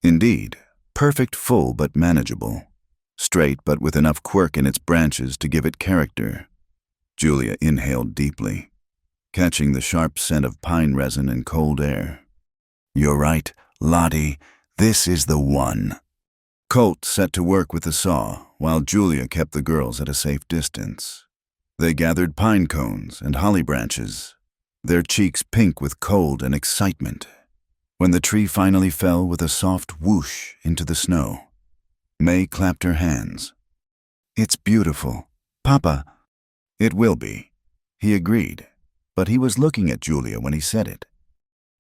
indeed, perfect, full but manageable, straight but with enough quirk in its branches to give it character. Julia inhaled deeply, catching the sharp scent of pine resin and cold air. You're right, Lottie, this is the one. Colt set to work with the saw, while Julia kept the girls at a safe distance. They gathered pine cones and holly branches, their cheeks pink with cold and excitement, when the tree finally fell with a soft whoosh into the snow. May clapped her hands. It's beautiful, Papa. It will be, he agreed, but he was looking at Julia when he said it.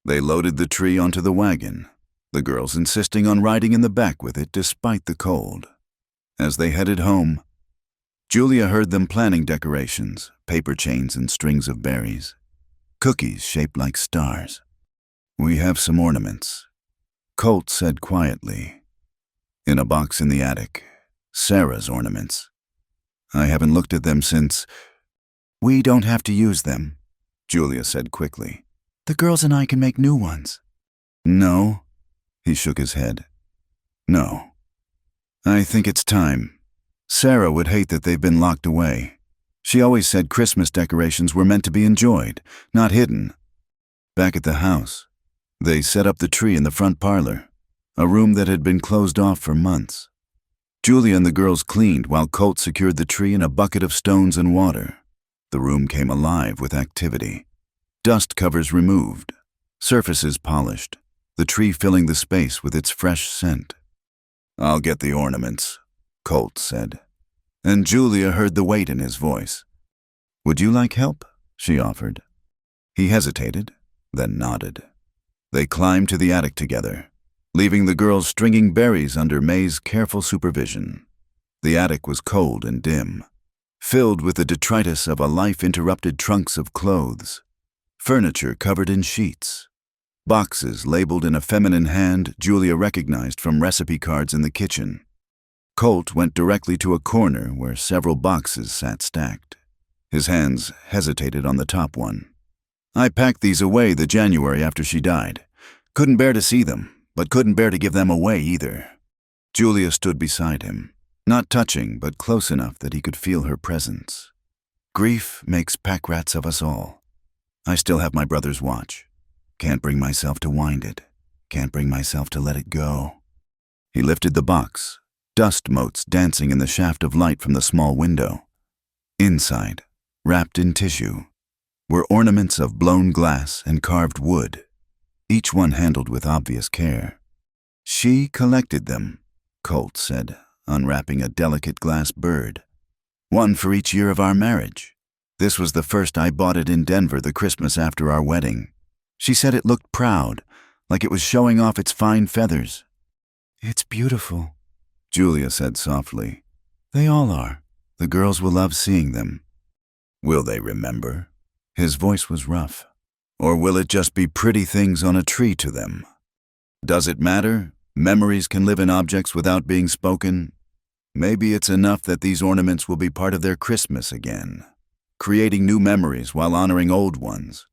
They loaded the tree onto the wagon, the girls insisting on riding in the back with it despite the cold. As they headed home, Julia heard them planning decorations, paper chains and strings of berries, cookies shaped like stars. We have some ornaments, Colt said quietly. In a box in the attic, Sarah's ornaments. I haven't looked at them since. We don't have to use them, Julia said quickly. the girls and I can make new ones. No, he shook his head. No. I think it's time. Sarah would hate that they've been locked away. She always said Christmas decorations were meant to be enjoyed, not hidden. Back at the house, they set up the tree in the front parlor, a room that had been closed off for months. Julia and the girls cleaned while Colt secured the tree in a bucket of stones and water. The room came alive with activity. Dust covers removed, surfaces polished, the tree filling the space with its fresh scent. I'll get the ornaments, Colt said, and Julia heard the weight in his voice. Would you like help? She offered. He hesitated, then nodded. They climbed to the attic together, leaving the girls stringing berries under May's careful supervision. The attic was cold and dim, filled with the detritus of a life-interrupted trunks of clothes, furniture covered in sheets, boxes labeled in a feminine hand Julia recognized from recipe cards in the kitchen. Colt went directly to a corner where several boxes sat stacked. His hands hesitated on the top one. I packed these away the January after she died. Couldn't bear to see them, but couldn't bear to give them away either. Julia stood beside him, not touching but close enough that he could feel her presence. Grief makes pack rats of us all. I still have my brother's watch. Can't bring myself to wind it. Can't bring myself to let it go. He lifted the box, dust motes dancing in the shaft of light from the small window. Inside, wrapped in tissue, were ornaments of blown glass and carved wood, each one handled with obvious care. She collected them, Colt said, unwrapping a delicate glass bird. One for each year of our marriage. This was the first I bought it in Denver the Christmas after our wedding. She said it looked proud, like it was showing off its fine feathers. It's beautiful, Julia said softly. they all are. The girls will love seeing them. Will they remember? His voice was rough. Or will it just be pretty things on a tree to them? Does it matter? Memories can live in objects without being spoken. Maybe it's enough that these ornaments will be part of their Christmas again, creating new memories while honoring old ones.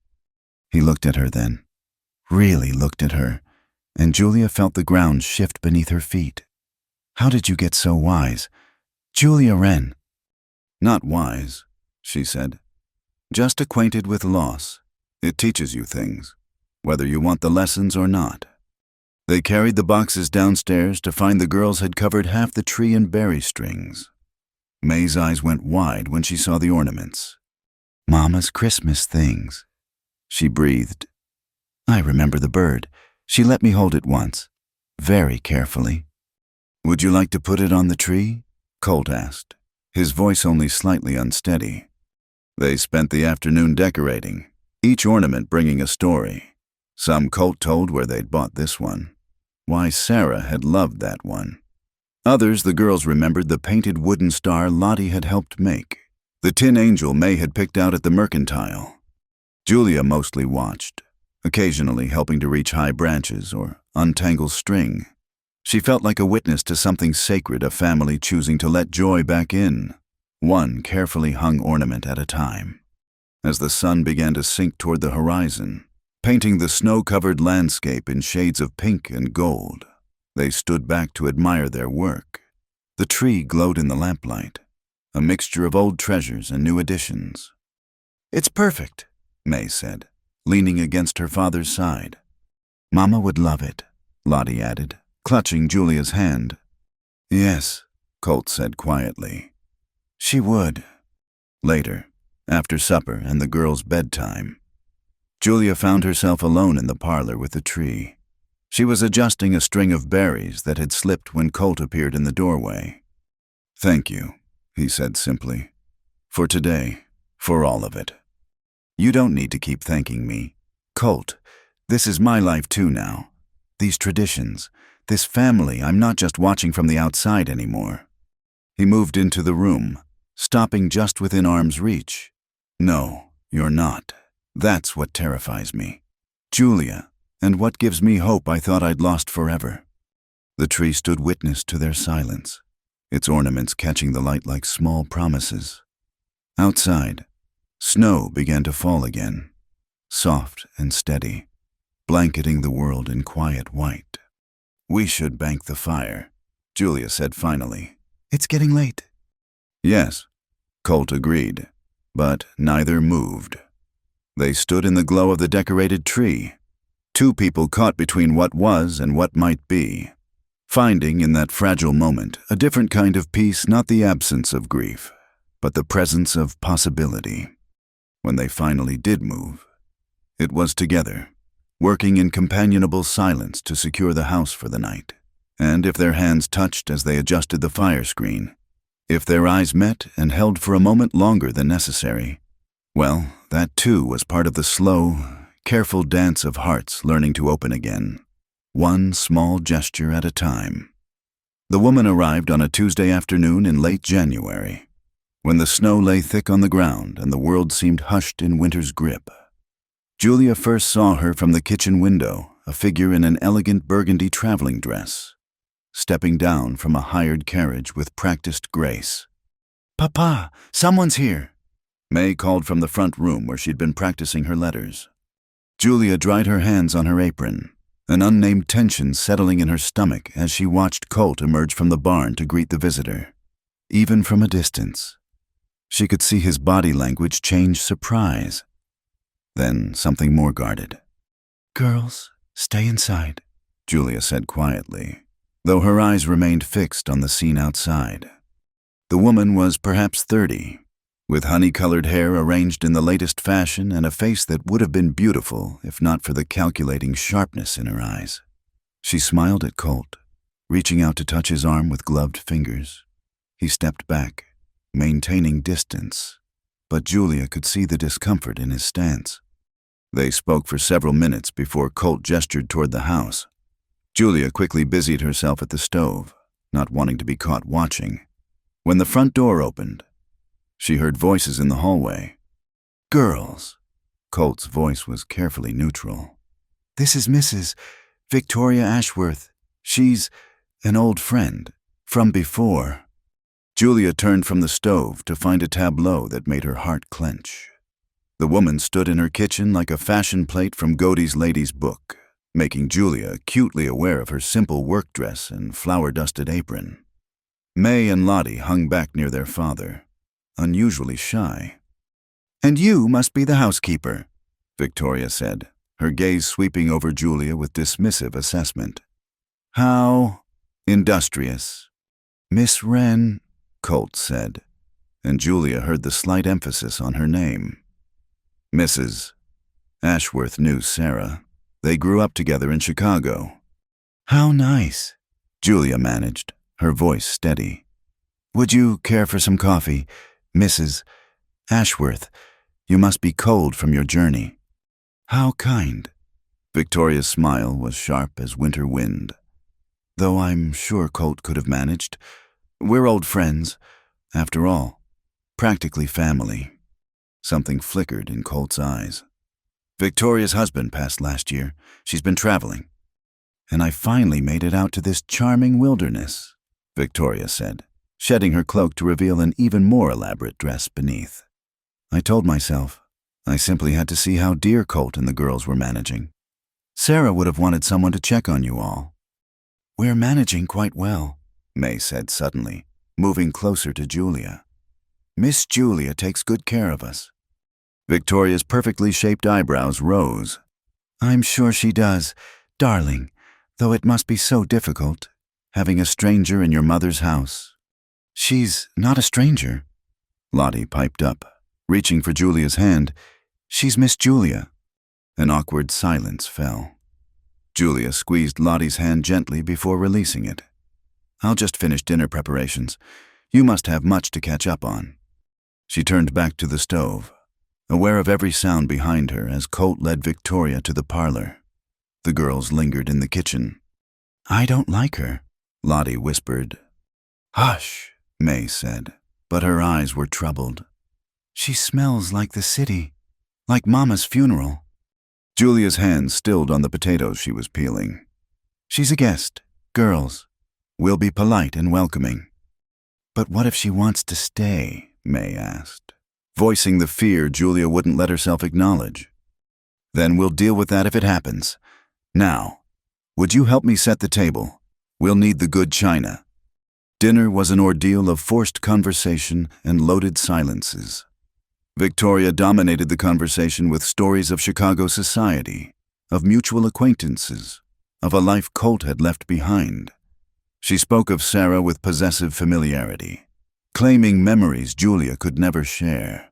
He looked at her then, really looked at her, and Julia felt the ground shift beneath her feet. How did you get so wise? Julia Wren. Not wise, she said. Just acquainted with loss. It teaches you things, whether you want the lessons or not. They carried the boxes downstairs to find the girls had covered half the tree in berry strings. May's eyes went wide when she saw the ornaments. Mama's Christmas things, she breathed. I remember the bird. She let me hold it once, very carefully. Would you like to put it on the tree? Colt asked, his voice only slightly unsteady. They spent the afternoon decorating, each ornament bringing a story. Some Colt told where they'd bought this one, why Sarah had loved that one. Others the girls remembered the painted wooden star Lottie had helped make, the tin angel May had picked out at the mercantile. Julia mostly watched, occasionally helping to reach high branches or untangle string. She felt like a witness to something sacred, a family choosing to let joy back in, one carefully hung ornament at a time. As the sun began to sink toward the horizon, painting the snow-covered landscape in shades of pink and gold, they stood back to admire their work. The tree glowed in the lamplight, a mixture of old treasures and new additions. It's perfect, May said, leaning against her father's side. Mama would love it, Lottie added, clutching Julia's hand. Yes, Colt said quietly. She would. Later, after supper and the girls' bedtime, Julia found herself alone in the parlor with the tree. She was adjusting a string of berries that had slipped when Colt appeared in the doorway. Thank you, he said simply. For today, for all of it. You don't need to keep thanking me. Colt, this is my life too now. These traditions, this family, I'm not just watching from the outside anymore. He moved into the room, stopping just within arm's reach. No, you're not. That's what terrifies me. Julia, and what gives me hope I thought I'd lost forever. The tree stood witness to their silence. its ornaments catching the light like small promises. Outside, snow began to fall again, soft and steady, blanketing the world in quiet white. "We should bank the fire," Julia said finally. It's getting late. "Yes," Colt agreed, but neither moved. They stood in the glow of the decorated tree, two people caught between what was and what might be, finding in that fragile moment a different kind of peace, not the absence of grief, but the presence of possibility. When they finally did move, it was together, working in companionable silence to secure the house for the night. And if their hands touched as they adjusted the fire screen, if their eyes met and held for a moment longer than necessary, well, that too was part of the slow, careful dance of hearts learning to open again, one small gesture at a time. The woman arrived on a Tuesday afternoon in late January, when the snow lay thick on the ground and the world seemed hushed in winter's grip. Julia first saw her from the kitchen window, a figure in an elegant burgundy traveling dress, stepping down from a hired carriage with practiced grace. Papa, someone's here. May called from the front room where she'd been practicing her letters. Julia dried her hands on her apron, an unnamed tension settling in her stomach as she watched Colt emerge from the barn to greet the visitor. Even from a distance, she could see his body language change surprise, then something more guarded. "Girls, stay inside," Julia said quietly, though her eyes remained fixed on the scene outside. The woman was perhaps 30, with honey-colored hair arranged in the latest fashion and a face that would have been beautiful if not for the calculating sharpness in her eyes. She smiled at Colt, reaching out to touch his arm with gloved fingers. He stepped back, maintaining distance, but Julia could see the discomfort in his stance. They spoke for several minutes before Colt gestured toward the house. Julia quickly busied herself at the stove, not wanting to be caught watching. When the front door opened, she heard voices in the hallway. "Girls." Colt's voice was carefully neutral. "This is Mrs. Victoria Ashworth. She's an old friend from before." Julia turned from the stove to find a tableau that made her heart clench. The woman stood in her kitchen like a fashion plate from Godey's Lady's Book, making Julia acutely aware of her simple work dress and flour-dusted apron. May and Lottie hung back near their father, unusually shy. "And you must be the housekeeper," Victoria said, her gaze sweeping over Julia with dismissive assessment. "How industrious." Miss Wren," Colt said, and Julia heard the slight emphasis on her name. Mrs. Ashworth knew Sarah. They grew up together in Chicago. "How nice," Julia managed, her voice steady. "Would you care for some coffee, Mrs. Ashworth? You must be cold from your journey." "How kind." Victoria's smile was sharp as winter wind. "Though I'm sure Colt could have managed. We're old friends, after all, practically family." Something flickered in Colt's eyes. "Victoria's husband passed last year. She's been traveling." "And I finally made it out to this charming wilderness," Victoria said, shedding her cloak to reveal an even more elaborate dress beneath. "I told myself I simply had to see how dear Colt and the girls were managing. Sarah would have wanted someone to check on you all." "We're managing quite well," May said suddenly, moving closer to Julia. "Miss Julia takes good care of us." Victoria's perfectly shaped eyebrows rose. "I'm sure she does, darling, though it must be so difficult, having a stranger in your mother's house." "She's not a stranger," Lottie piped up, reaching for Julia's hand. "She's Miss Julia." An awkward silence fell. Julia squeezed Lottie's hand gently before releasing it. "I'll just finish dinner preparations. You must have much to catch up on." She turned back to the stove, aware of every sound behind her as Colt led Victoria to the parlor. The girls lingered in the kitchen. "I don't like her," Lottie whispered. "Hush," May said, but her eyes were troubled. "She smells like the city, like Mama's funeral." Julia's hand stilled on the potatoes she was peeling. "She's a guest. Girls, we'll be polite and welcoming." But what if she wants to stay? May asked, voicing the fear Julia wouldn't let herself acknowledge. Then we'll deal with that if it happens. Now, would you help me set the table? We'll need the good china. Dinner was an ordeal of forced conversation and loaded silences. Victoria dominated the conversation with stories of Chicago society, of mutual acquaintances, of a life Colt had left behind. She spoke of Sarah with possessive familiarity, claiming memories Julia could never share.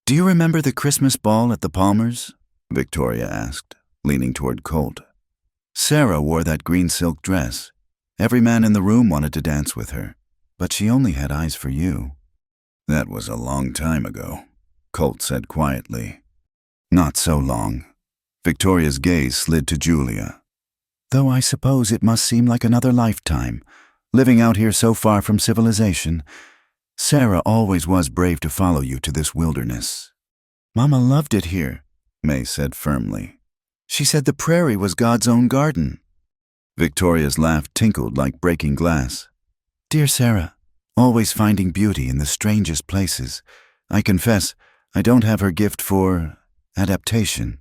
"Do you remember the Christmas ball at the Palmers?" Victoria asked, leaning toward Colt. "Sarah wore that green silk dress. Every man in the room wanted to dance with her, but she only had eyes for you." "That was a long time ago," Colt said quietly. "Not so long." Victoria's gaze slid to Julia. "Though I suppose it must seem like another lifetime, living out here so far from civilization. Sarah always was brave to follow you to this wilderness." "Mama loved it here," May said firmly. "She said the prairie was God's own garden." Victoria's laugh tinkled like breaking glass. "Dear Sarah, always finding beauty in the strangest places. I confess, I don't have her gift for adaptation."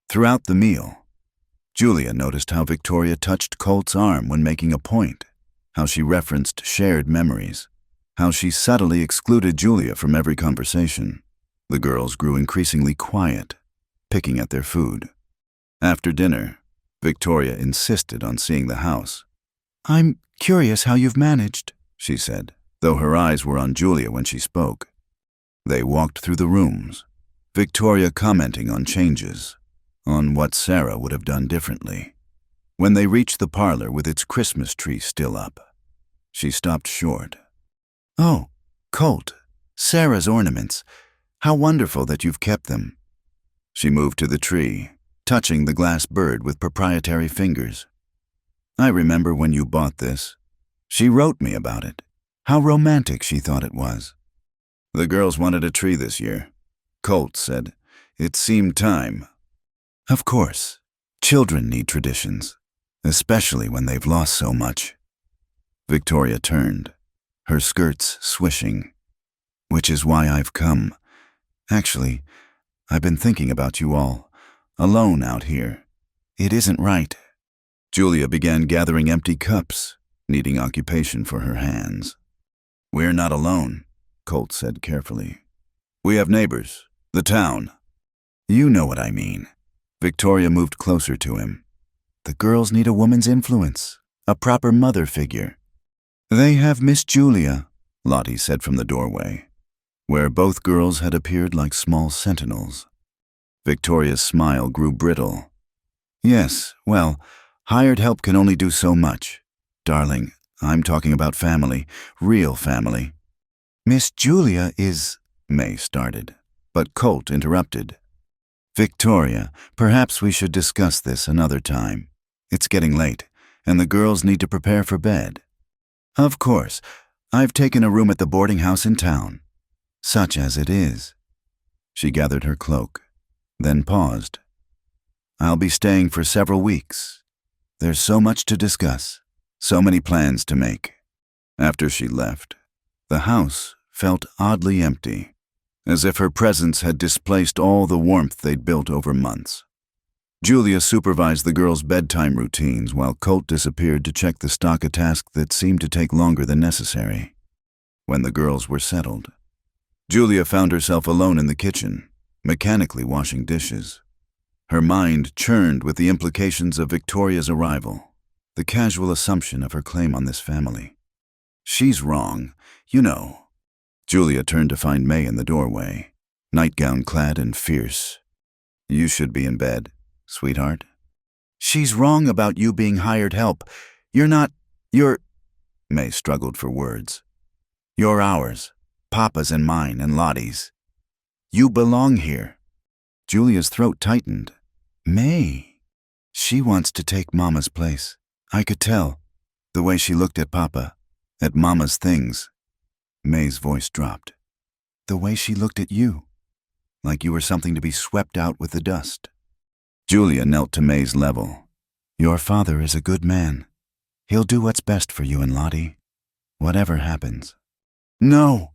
Throughout the meal, Julia noticed how Victoria touched Colt's arm when making a point, how she referenced shared memories, how she subtly excluded Julia from every conversation. The girls grew increasingly quiet, picking at their food. After dinner, Victoria insisted on seeing the house. "I'm curious how you've managed," she said, though her eyes were on Julia when she spoke. They walked through the rooms, Victoria commenting on changes, on what Sarah would have done differently. When they reached the parlor with its Christmas tree still up, she stopped short. "Oh, Colt, Sarah's ornaments. How wonderful that you've kept them." She moved to the tree, touching the glass bird with proprietary fingers. "I remember when you bought this. She wrote me about it. How romantic she thought it was." "The girls wanted a tree this year," Colt said. "It seemed time." "Of course. Children need traditions, especially when they've lost so much." Victoria turned, her skirts swishing. "Which is why I've come. Actually, I've been thinking about you all, alone out here. It isn't right." Julia began gathering empty cups, needing occupation for her hands. "We're not alone," Colt said carefully. "We have neighbors, the town." "You know what I mean." Victoria moved closer to him. "The girls need a woman's influence, a proper mother figure." "They have Miss Julia," Lottie said from the doorway, where both girls had appeared like small sentinels. Victoria's smile grew brittle. "Yes, well, hired help can only do so much. Darling, I'm talking about family, real family." "Miss Julia is—" May started, but Colt interrupted. "Victoria, perhaps we should discuss this another time. It's getting late, and the girls need to prepare for bed." "Of course. I've taken a room at the boarding house in town. Such as it is." She gathered her cloak, then paused. "I'll be staying for several weeks. There's so much to discuss, so many plans to make." After she left, the house felt oddly empty, as if her presence had displaced all the warmth they'd built over months. Julia supervised the girls' bedtime routines while Colt disappeared to check the stock, a task that seemed to take longer than necessary. When the girls were settled, Julia found herself alone in the kitchen, mechanically washing dishes. Her mind churned with the implications of Victoria's arrival, the casual assumption of her claim on this family. "She's wrong, you know." Julia turned to find May in the doorway, nightgown clad and fierce. "You should be in bed, sweetheart." "She's wrong about you being hired help. You're—" May struggled for words. "You're ours, Papa's and mine and Lottie's. You belong here." Julia's throat tightened. "May. She wants to take Mama's place. I could tell, the way she looked at Papa, at Mama's things." May's voice dropped. "The way she looked at you, like you were something to be swept out with the dust." Julia knelt to May's level. "Your father is a good man. He'll do what's best for you and Lottie, whatever happens." No.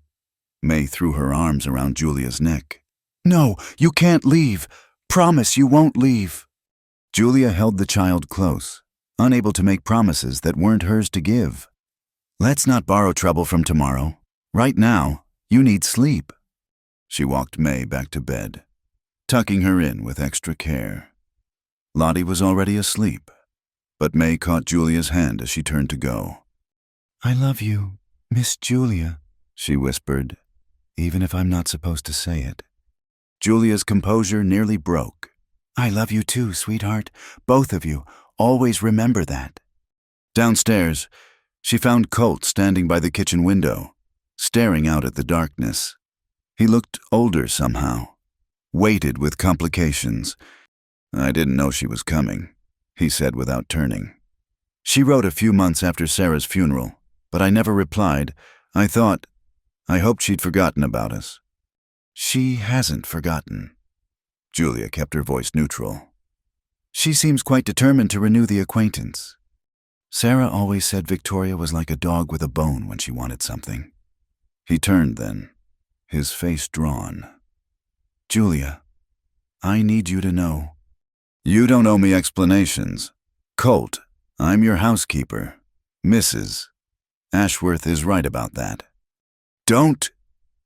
May threw her arms around Julia's neck. No, you can't leave. Promise you won't leave. Julia held the child close, unable to make promises that weren't hers to give. Let's not borrow trouble from tomorrow. Right now, you need sleep. She walked May back to bed, tucking her in with extra care. Lottie was already asleep, but May caught Julia's hand as she turned to go. I love you, Miss Julia, she whispered, even if I'm not supposed to say it. Julia's composure nearly broke. I love you too, sweetheart. Both of you. Always remember that. Downstairs, she found Colt standing by the kitchen window, staring out at the darkness. He looked older somehow, weighted with complications. I didn't know she was coming, he said without turning. She wrote a few months after Sarah's funeral, but I never replied. I hoped she'd forgotten about us. She hasn't forgotten. Julia kept her voice neutral. She seems quite determined to renew the acquaintance. Sarah always said Victoria was like a dog with a bone when she wanted something. He turned then, his face drawn. Julia, I need you to know. You don't owe me explanations. Colt, I'm your housekeeper. Mrs. Ashworth is right about that. Don't!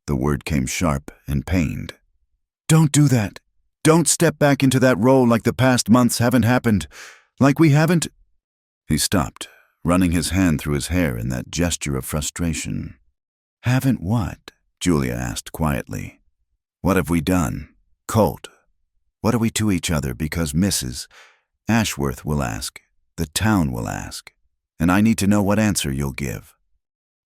The word came sharp and pained. Don't do that. Don't step back into that role like the past months haven't happened. Like we haven't. He stopped, running his hand through his hair in that gesture of frustration. Haven't what? Julia asked quietly. What have we done? Colt, what are we to each other because Mrs. Ashworth will ask, the town will ask, and I need to know what answer you'll give.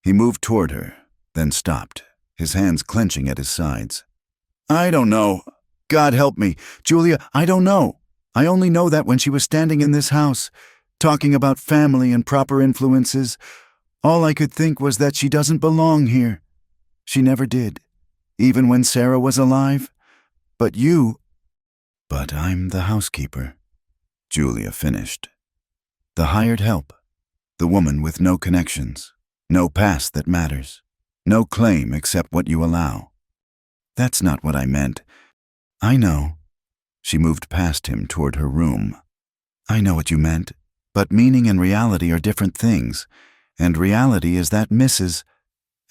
He moved toward her, then stopped, his hands clenching at his sides. I don't know. God help me. Julia, I don't know. I only know that when she was standing in this house, talking about family and proper influences, all I could think was that she doesn't belong here. She never did, even when Sarah was alive. But you... But I'm the housekeeper, Julia finished. The hired help, the woman with no connections, no past that matters, no claim except what you allow. That's not what I meant. I know. She moved past him toward her room. I know what you meant, but meaning and reality are different things, and reality is that Mrs.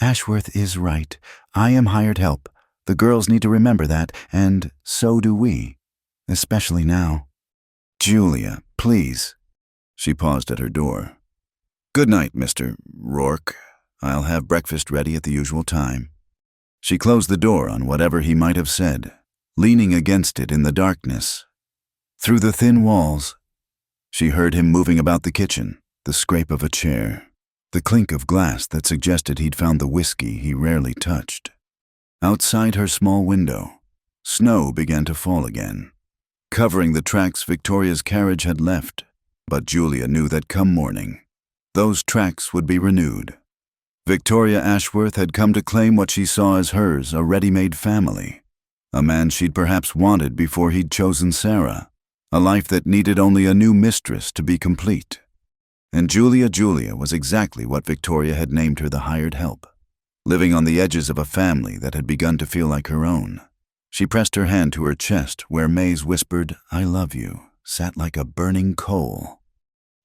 Ashworth is right. I am hired help. The girls need to remember that, and so do we, especially now. Julia, please. She paused at her door. Good night, Mr. Rourke. I'll have breakfast ready at the usual time. She closed the door on whatever he might have said, leaning against it in the darkness. Through the thin walls, she heard him moving about the kitchen, the scrape of a chair, the clink of glass that suggested he'd found the whiskey he rarely touched. Outside her small window, snow began to fall again, covering the tracks Victoria's carriage had left, but Julia knew that come morning, those tracks would be renewed. Victoria Ashworth had come to claim what she saw as hers, a ready-made family, a man she'd perhaps wanted before he'd chosen Sarah, a life that needed only a new mistress to be complete. And Julia was exactly what Victoria had named her, the hired help, living on the edges of a family that had begun to feel like her own. She pressed her hand to her chest where May's whispered, I love you, sat like a burning coal.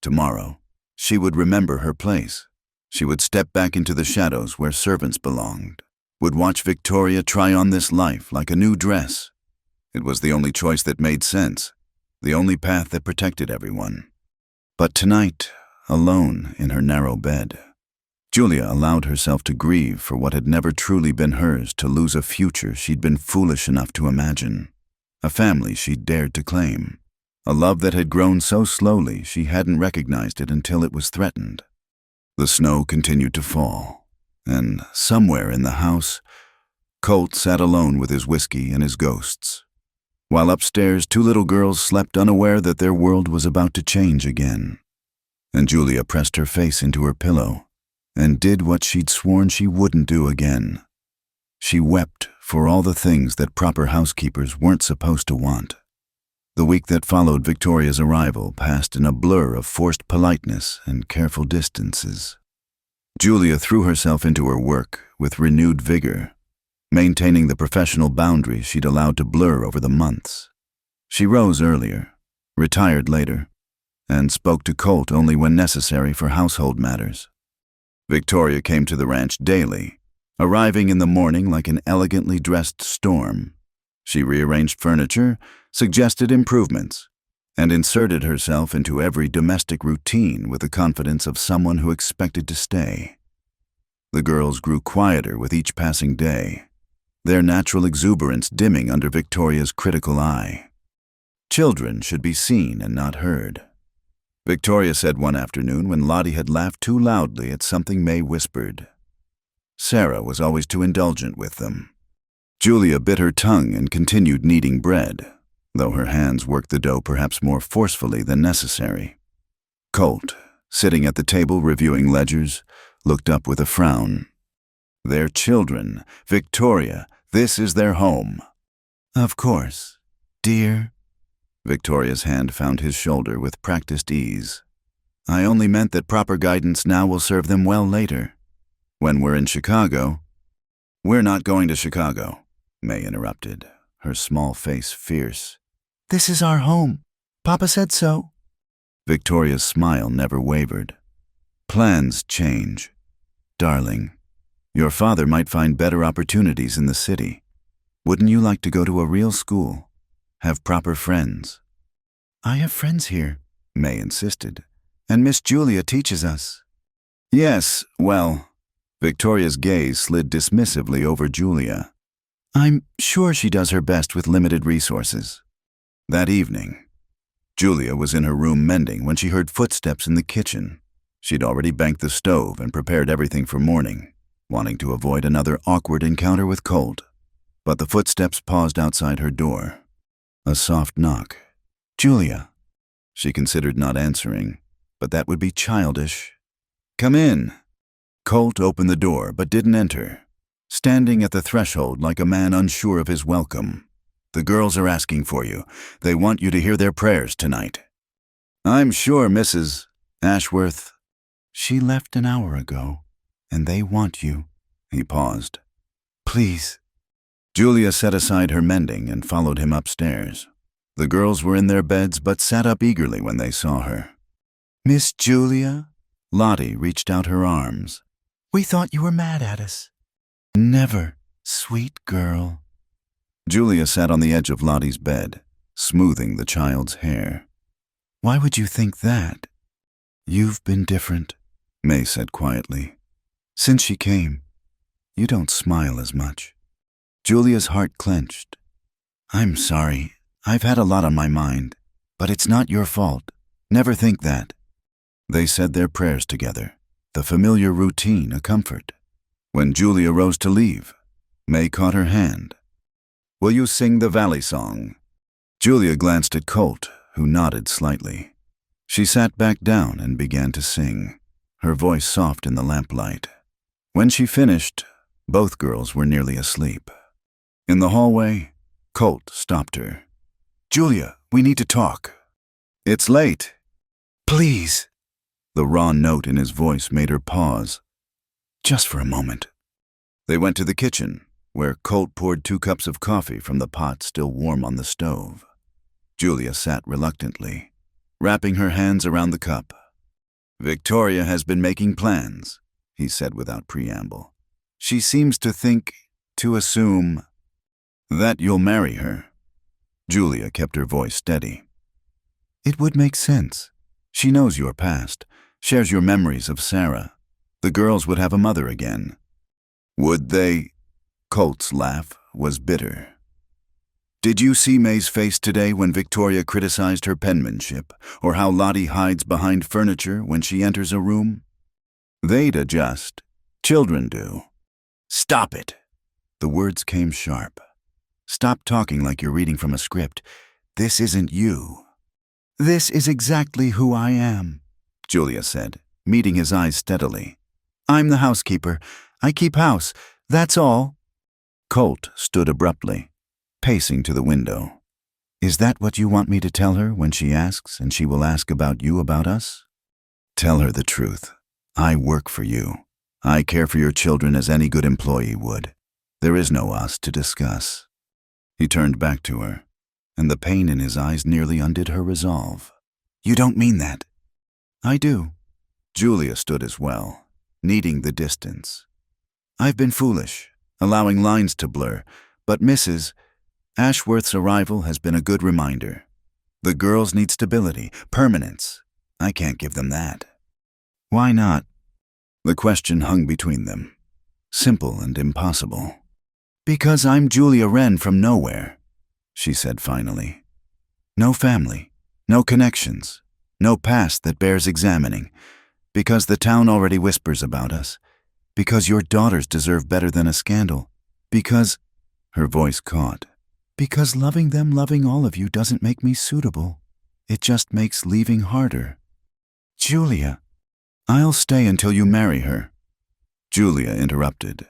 Tomorrow, she would remember her place. She would step back into the shadows where servants belonged, would watch Victoria try on this life like a new dress. It was the only choice that made sense, the only path that protected everyone. But tonight, alone in her narrow bed, Julia allowed herself to grieve for what had never truly been hers, to lose a future she'd been foolish enough to imagine, a family she'd dared to claim, a love that had grown so slowly she hadn't recognized it until it was threatened. The snow continued to fall, and somewhere in the house, Colt sat alone with his whiskey and his ghosts, while upstairs 2 little girls slept unaware that their world was about to change again. And Julia pressed her face into her pillow and did what she'd sworn she wouldn't do again. She wept for all the things that proper housekeepers weren't supposed to want. The week that followed Victoria's arrival passed in a blur of forced politeness and careful distances. Julia threw herself into her work with renewed vigor, maintaining the professional boundaries she'd allowed to blur over the months. She rose earlier, retired later, and spoke to Colt only when necessary for household matters. Victoria came to the ranch daily, arriving in the morning like an elegantly dressed storm. She rearranged furniture, suggested improvements, and inserted herself into every domestic routine with the confidence of someone who expected to stay. The girls grew quieter with each passing day, their natural exuberance dimming under Victoria's critical eye. Children should be seen and not heard. Victoria said one afternoon when Lottie had laughed too loudly at something May whispered. Sarah was always too indulgent with them. Julia bit her tongue and continued kneading bread, though her hands worked the dough perhaps more forcefully than necessary. Colt, sitting at the table reviewing ledgers, looked up with a frown. Their children, Victoria, this is their home. Of course, dear. Victoria's hand found his shoulder with practiced ease. I only meant that proper guidance now will serve them well later. When we're in Chicago— We're not going to Chicago, May interrupted, her small face fierce. This is our home. Papa said so. Victoria's smile never wavered. Plans change. Darling, your father might find better opportunities in the city. Wouldn't you like to go to a real school? Have proper friends? I have friends here, May insisted, and Miss Julia teaches us. Yes, well, Victoria's gaze slid dismissively over Julia. I'm sure she does her best with limited resources. That evening, Julia was in her room mending when she heard footsteps in the kitchen. She'd already banked the stove and prepared everything for morning, wanting to avoid another awkward encounter with Colt. But the footsteps paused outside her door. A soft knock. Julia. She considered not answering, but that would be childish. Come in. Colt opened the door but didn't enter, standing at the threshold like a man unsure of his welcome. The girls are asking for you. They want you to hear their prayers tonight. I'm sure Mrs. Ashworth. She left an hour ago, and they want you. He paused. Please. Julia set aside her mending and followed him upstairs. The girls were in their beds but sat up eagerly when they saw her. Miss Julia? Lottie reached out her arms. We thought you were mad at us. Never, sweet girl. Julia sat on the edge of Lottie's bed, smoothing the child's hair. Why would you think that? You've been different, May said quietly. Since she came, you don't smile as much. Julia's heart clenched. I'm sorry. I've had a lot on my mind, but it's not your fault. Never think that. They said their prayers together, the familiar routine a comfort. When Julia rose to leave, May caught her hand. Will you sing the Valley Song? Julia glanced at Colt, who nodded slightly. She sat back down and began to sing, her voice soft in the lamplight. When she finished, both girls were nearly asleep. In the hallway, Colt stopped her. Julia, we need to talk. It's late. Please. The raw note in his voice made her pause. Just for a moment. They went to the kitchen, where Colt poured 2 cups of coffee from the pot still warm on the stove. Julia sat reluctantly, wrapping her hands around the cup. Victoria has been making plans, he said without preamble. She seems to assume, that you'll marry her. Julia kept her voice steady. It would make sense. She knows your past, shares your memories of Sarah. The girls would have a mother again. Would they? Colt's laugh was bitter. Did you see May's face today when Victoria criticized her penmanship, or how Lottie hides behind furniture when she enters a room? They'd adjust. Children do. Stop it. The words came sharp. Stop talking like you're reading from a script. This isn't you. This is exactly who I am, Julia said, meeting his eyes steadily. I'm the housekeeper. I keep house. That's all. Colt stood abruptly, pacing to the window. Is that what you want me to tell her when she asks, and she will ask about you about us? Tell her the truth. I work for you. I care for your children as any good employee would. There is no us to discuss." He turned back to her, and the pain in his eyes nearly undid her resolve. "You don't mean that." "I do." Julia stood as well, needing the distance. "I've been foolish, allowing lines to blur, but Mrs. Ashworth's arrival has been a good reminder. The girls need stability, permanence. I can't give them that." "Why not?" The question hung between them, simple and impossible. "Because I'm Julia Wren from nowhere," she said finally. "No family, no connections, no past that bears examining. Because the town already whispers about us. Because your daughters deserve better than a scandal. Because—" her voice caught. "Because loving them, loving all of you doesn't make me suitable. It just makes leaving harder. Julia, I'll stay until you marry her." Julia interrupted,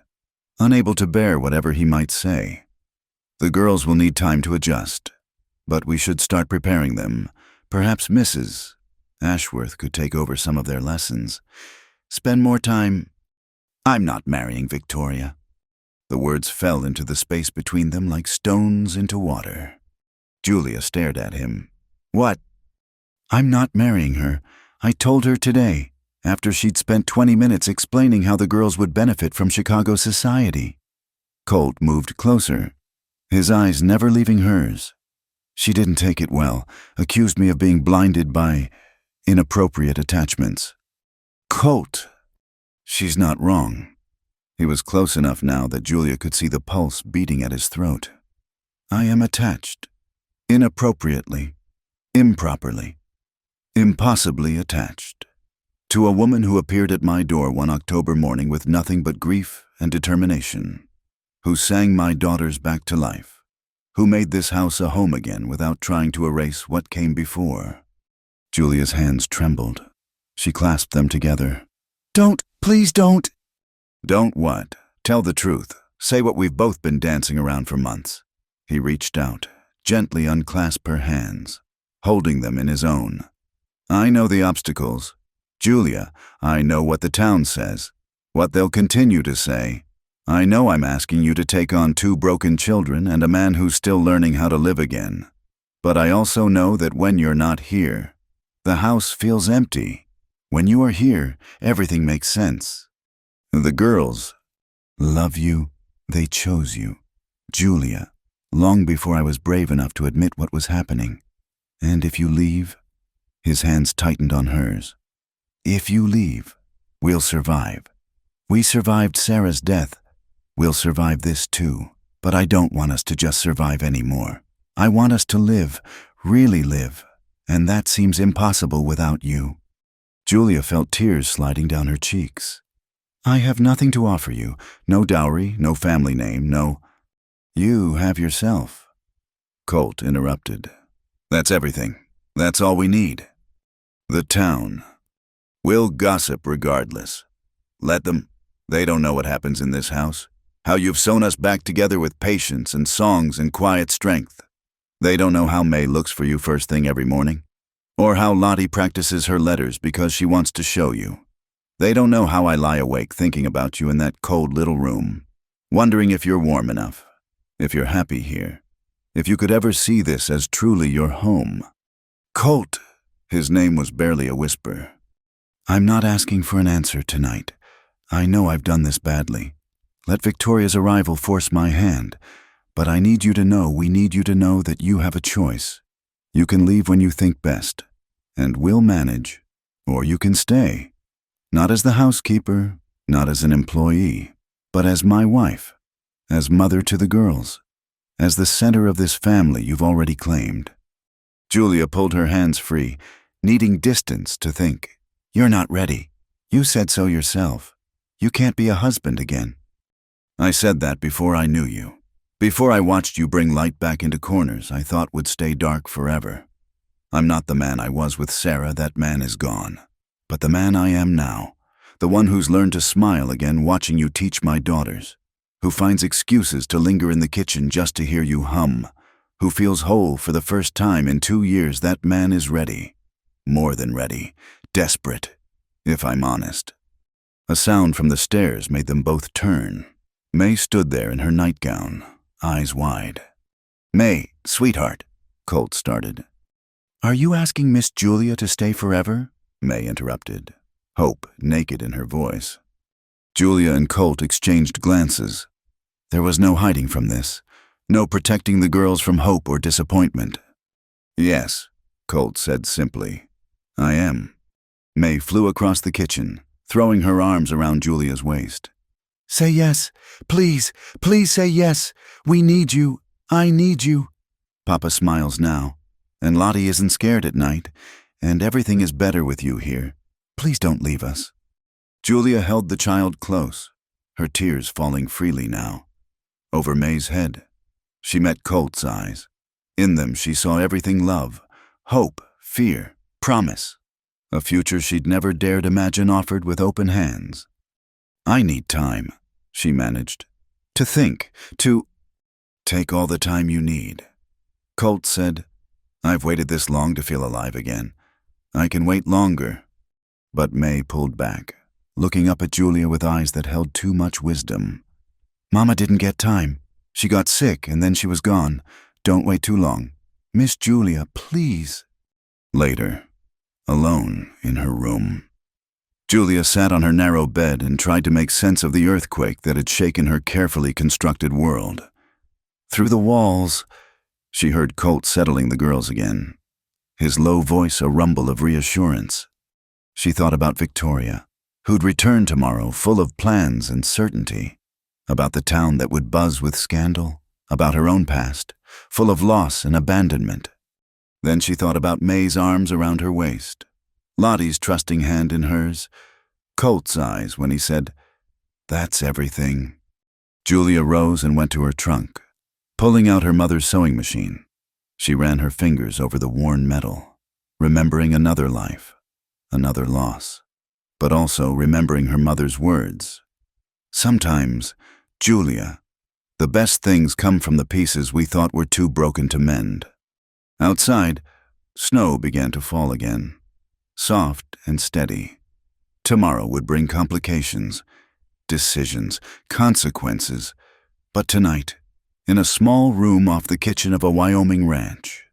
unable to bear whatever he might say. "The girls will need time to adjust, but we should start preparing them. Perhaps Mrs. Ashworth could take over some of their lessons. Spend more time—" "I'm not marrying Victoria." The words fell into the space between them like stones into water. Julia stared at him. "What?" "I'm not marrying her. I told her today, after she'd spent 20 minutes explaining how the girls would benefit from Chicago society." Colt moved closer, his eyes never leaving hers. "She didn't take it well, accused me of being blinded by inappropriate attachments." "Colt!" "She's not wrong." He was close enough now that Julia could see the pulse beating at his throat. "I am attached. Inappropriately. Improperly. Impossibly attached. To a woman who appeared at my door one October morning with nothing but grief and determination. Who sang my daughters back to life. Who made this house a home again without trying to erase what came before." Julia's hands trembled. She clasped them together. "Don't, please don't." "Don't what? Tell the truth. Say what we've both been dancing around for months." He reached out, gently unclasped her hands, holding them in his own. "I know the obstacles. Julia, I know what the town says, what they'll continue to say. I know I'm asking you to take on 2 broken children and a man who's still learning how to live again. But I also know that when you're not here, the house feels empty. When you are here, everything makes sense. The girls love you. They chose you, Julia, long before I was brave enough to admit what was happening. And if you leave," his hands tightened on hers, "if you leave, we'll survive. We survived Sarah's death. We'll survive this too. But I don't want us to just survive anymore. I want us to live, really live, and that seems impossible without you." Julia felt tears sliding down her cheeks. "I have nothing to offer you. No dowry, no family name, no—" "You have yourself." Colt interrupted. "That's everything. That's all we need. The town. We'll gossip regardless. Let them. They don't know what happens in this house. How you've sewn us back together with patience and songs and quiet strength. They don't know how May looks for you first thing every morning. Or how Lottie practices her letters because she wants to show you. They don't know how I lie awake thinking about you in that cold little room, wondering if you're warm enough, if you're happy here, if you could ever see this as truly your home." "Colt!" His name was barely a whisper. "I'm not asking for an answer tonight. I know I've done this badly. Let Victoria's arrival force my hand, but I need you to know, we need you to know that you have a choice. You can leave when you think best, and we'll manage, or you can stay. Not as the housekeeper, not as an employee, but as my wife, as mother to the girls, as the center of this family you've already claimed." Julia pulled her hands free, needing distance to think. "You're not ready. You said so yourself. You can't be a husband again." "I said that before I knew you. Before I watched you bring light back into corners I thought would stay dark forever. I'm not the man I was with Sarah, that man is gone. But the man I am now, the one who's learned to smile again watching you teach my daughters, who finds excuses to linger in the kitchen just to hear you hum, who feels whole for the first time in 2 years, that man is ready. More than ready. Desperate, if I'm honest." A sound from the stairs made them both turn. May stood there in her nightgown, eyes wide. "May, sweetheart," Colt started. "Are you asking Miss Julia to stay forever?" May interrupted, hope naked in her voice. Julia and Colt exchanged glances. There was no hiding from this, no protecting the girls from hope or disappointment. "Yes," Colt said simply. "I am." May flew across the kitchen, throwing her arms around Julia's waist. "Say yes. Please, please say yes. We need you. I need you." "Papa smiles now, and Lottie isn't scared at night, and everything is better with you here. Please don't leave us." Julia held the child close, her tears falling freely now. Over May's head, she met Colt's eyes. In them she saw everything love, hope, fear, promise. A future she'd never dared imagine offered with open hands. "I need time," she managed. "To think, to—" "Take all the time you need." Colt said, "I've waited this long to feel alive again. I can wait longer." But May pulled back, looking up at Julia with eyes that held too much wisdom. "Mama didn't get time. She got sick and then she was gone. Don't wait too long. Miss Julia, please." Later, alone in her room, Julia sat on her narrow bed and tried to make sense of the earthquake that had shaken her carefully constructed world. Through the walls, she heard Colt settling the girls again, his low voice a rumble of reassurance. She thought about Victoria, who'd return tomorrow full of plans and certainty, about the town that would buzz with scandal, about her own past, full of loss and abandonment. Then she thought about May's arms around her waist, Lottie's trusting hand in hers, Colt's eyes when he said, "That's everything." Julia rose and went to her trunk, pulling out her mother's sewing machine. She ran her fingers over the worn metal, remembering another life, another loss, but also remembering her mother's words. "Sometimes, Julia, the best things come from the pieces we thought were too broken to mend." Outside, snow began to fall again, soft and steady. Tomorrow would bring complications, decisions, consequences. But tonight, in a small room off the kitchen of a Wyoming ranch,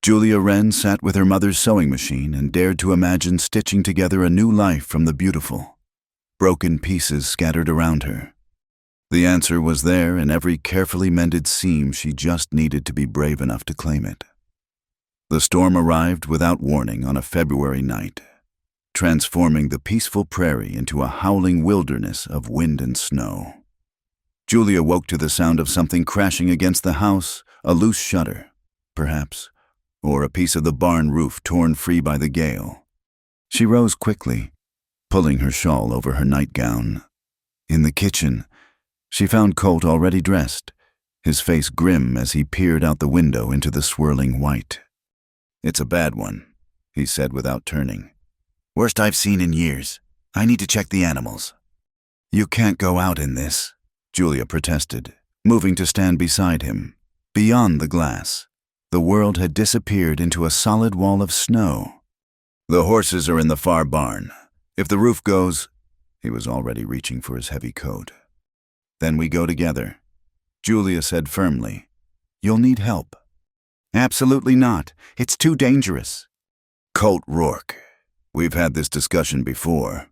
Julia Wren sat with her mother's sewing machine and dared to imagine stitching together a new life from the beautiful, broken pieces scattered around her. The answer was there in every carefully mended seam. She just needed to be brave enough to claim it. The storm arrived without warning on a February night, transforming the peaceful prairie into a howling wilderness of wind and snow. Julia woke to the sound of something crashing against the house, a loose shutter, perhaps, or a piece of the barn roof torn free by the gale. She rose quickly, pulling her shawl over her nightgown. In the kitchen, she found Colt already dressed, his face grim as he peered out the window into the swirling white. "It's a bad one," he said without turning. "Worst I've seen in years. I need to check the animals." "You can't go out in this," Julia protested, moving to stand beside him. Beyond the glass, the world had disappeared into a solid wall of snow. "The horses are in the far barn. If the roof goes—" He was already reaching for his heavy coat. "Then we go together," Julia said firmly. "You'll need help." "Absolutely not. It's too dangerous." "Colt Rourke, we've had this discussion before.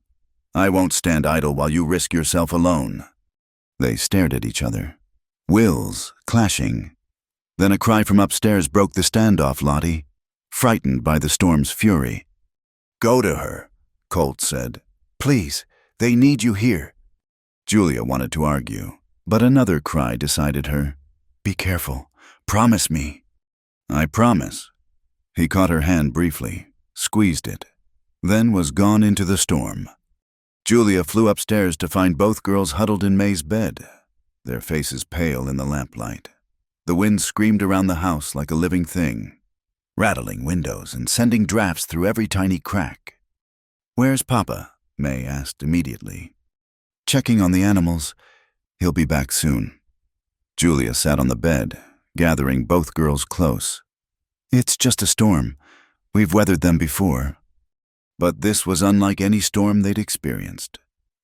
I won't stand idle while you risk yourself alone." They stared at each other, wills clashing. Then a cry from upstairs broke the standoff. Lottie, frightened by the storm's fury. "Go to her," Colt said. "Please, they need you here." Julia wanted to argue, but another cry decided her. "Be careful. Promise me." "I promise." He caught her hand briefly, squeezed it, then was gone into the storm. Julia flew upstairs to find both girls huddled in May's bed, their faces pale in the lamplight. The wind screamed around the house like a living thing, rattling windows and sending drafts through every tiny crack. "Where's Papa?" May asked immediately. "Checking on the animals. He'll be back soon." Julia sat on the bed, gathering both girls close. "It's just a storm. We've weathered them before." But this was unlike any storm they'd experienced.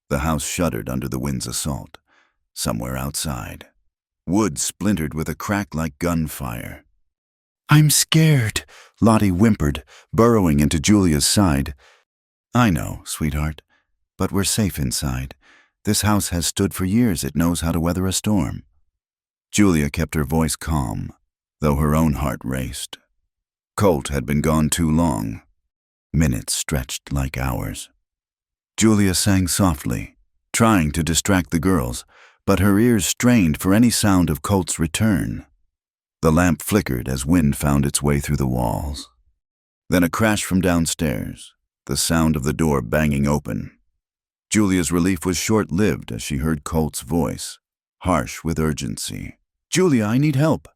The house shuddered under the wind's assault. Somewhere outside, wood splintered with a crack like gunfire. "I'm scared," Lottie whimpered, burrowing into Julia's side. "I know, sweetheart, but we're safe inside. This house has stood for years. It knows how to weather a storm." Julia kept her voice calm, though her own heart raced. Colt had been gone too long. Minutes stretched like hours. Julia sang softly, trying to distract the girls, but her ears strained for any sound of Colt's return. The lamp flickered as wind found its way through the walls. Then a crash from downstairs, the sound of the door banging open. Julia's relief was short-lived as she heard Colt's voice, harsh with urgency. "Julia, I need help."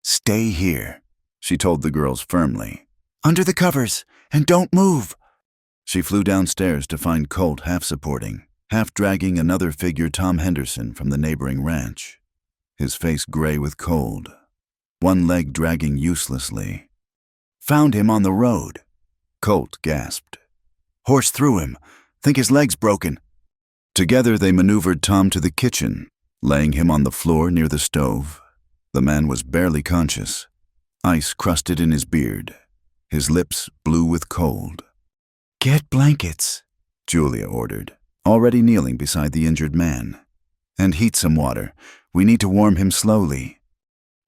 "Stay here," she told the girls firmly. "Under the covers, and don't move." She flew downstairs to find Colt half-supporting, half-dragging another figure, Tom Henderson, from the neighboring ranch, his face gray with cold, one leg dragging uselessly. "Found him on the road," Colt gasped. "Horse threw him. Think his leg's broken." Together they maneuvered Tom to the kitchen, laying him on the floor near the stove. The man was barely conscious, ice crusted in his beard, his lips blue with cold. "Get blankets," Julia ordered, already kneeling beside the injured man. "And heat some water. We need to warm him slowly."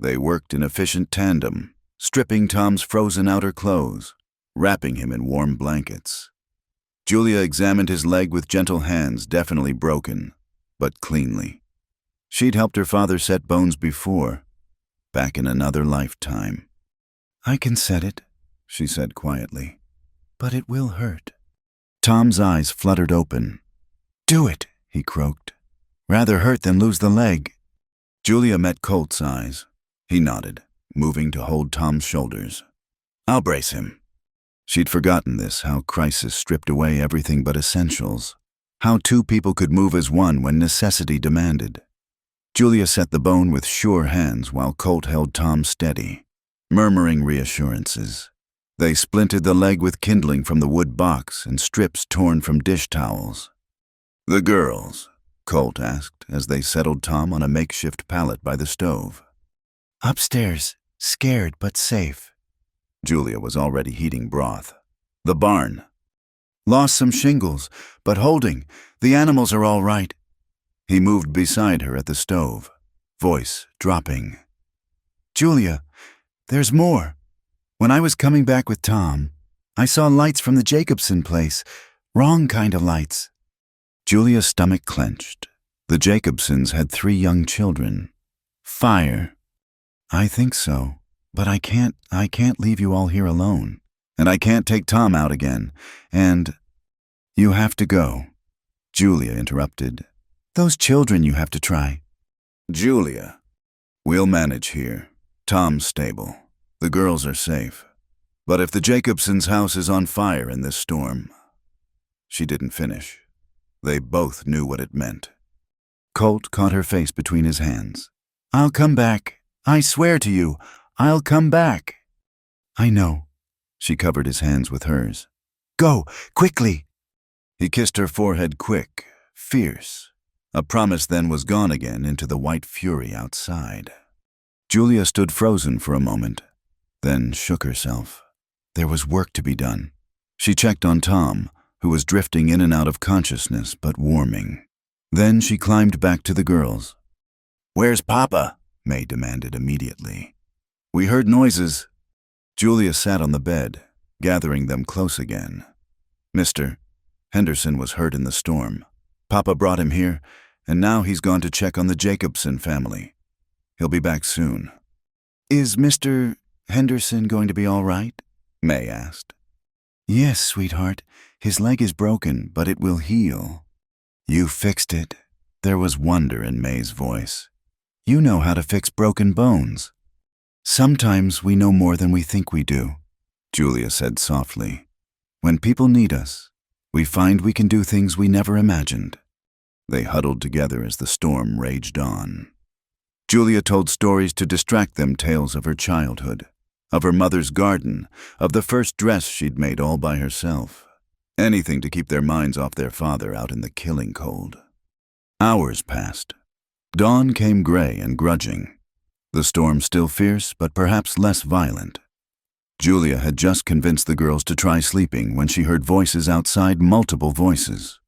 They worked in efficient tandem, stripping Tom's frozen outer clothes, wrapping him in warm blankets. Julia examined his leg with gentle hands, definitely broken, but cleanly. She'd helped her father set bones before, back in another lifetime. "I can set it," she said quietly, "but it will hurt." Tom's eyes fluttered open. "Do it," he croaked. "Rather hurt than lose the leg." Julia met Colt's eyes. He nodded, moving to hold Tom's shoulders. "I'll brace him." She'd forgotten this, how crisis stripped away everything but essentials, how two people could move as one when necessity demanded. Julia set the bone with sure hands while Colt held Tom steady, murmuring reassurances. They splinted the leg with kindling from the wood box and strips torn from dish towels. "The girls?" Colt asked as they settled Tom on a makeshift pallet by the stove. "Upstairs, scared but safe." Julia was already heating broth. "The barn?" "Lost some shingles, but holding. The animals are all right." He moved beside her at the stove, voice dropping. "Julia, there's more. When I was coming back with Tom, I saw lights from the Jacobson place. Wrong kind of lights." Julia's stomach clenched. The Jacobsons had 3 young children. Fire. "I think so. But I can't leave you all here alone. And I can't take Tom out again. And—" "You have to go," Julia interrupted. "Those children you have to try." "Julia, we'll manage here. Tom's stable. The girls are safe. But if the Jacobsons' house is on fire in this storm—" She didn't finish. They both knew what it meant. Colt caught her face between his hands. "I'll come back. I swear to you. I'll come back." "I know." She covered his hands with hers. "Go, quickly." He kissed her forehead quick, fierce. A promise then was gone again into the white fury outside. Julia stood frozen for a moment, then shook herself. There was work to be done. She checked on Tom, who was drifting in and out of consciousness but warming. Then she climbed back to the girls. "Where's Papa?" May demanded immediately. "We heard noises." Julia sat on the bed, gathering them close again. "Mr. Henderson was hurt in the storm. Papa brought him here, and now he's gone to check on the Jacobson family. He'll be back soon." "Is Mr. Henderson going to be all right?" May asked. "Yes, sweetheart. His leg is broken, but it will heal." "You fixed it." There was wonder in May's voice. "You know how to fix broken bones." "Sometimes we know more than we think we do," Julia said softly. "When people need us, we find we can do things we never imagined." They huddled together as the storm raged on. Julia told stories to distract them, tales of her childhood, of her mother's garden, of the first dress she'd made all by herself. Anything to keep their minds off their father out in the killing cold. Hours passed. Dawn came gray and grudging. The storm still fierce, but perhaps less violent. Julia had just convinced the girls to try sleeping when she heard voices outside, multiple voices.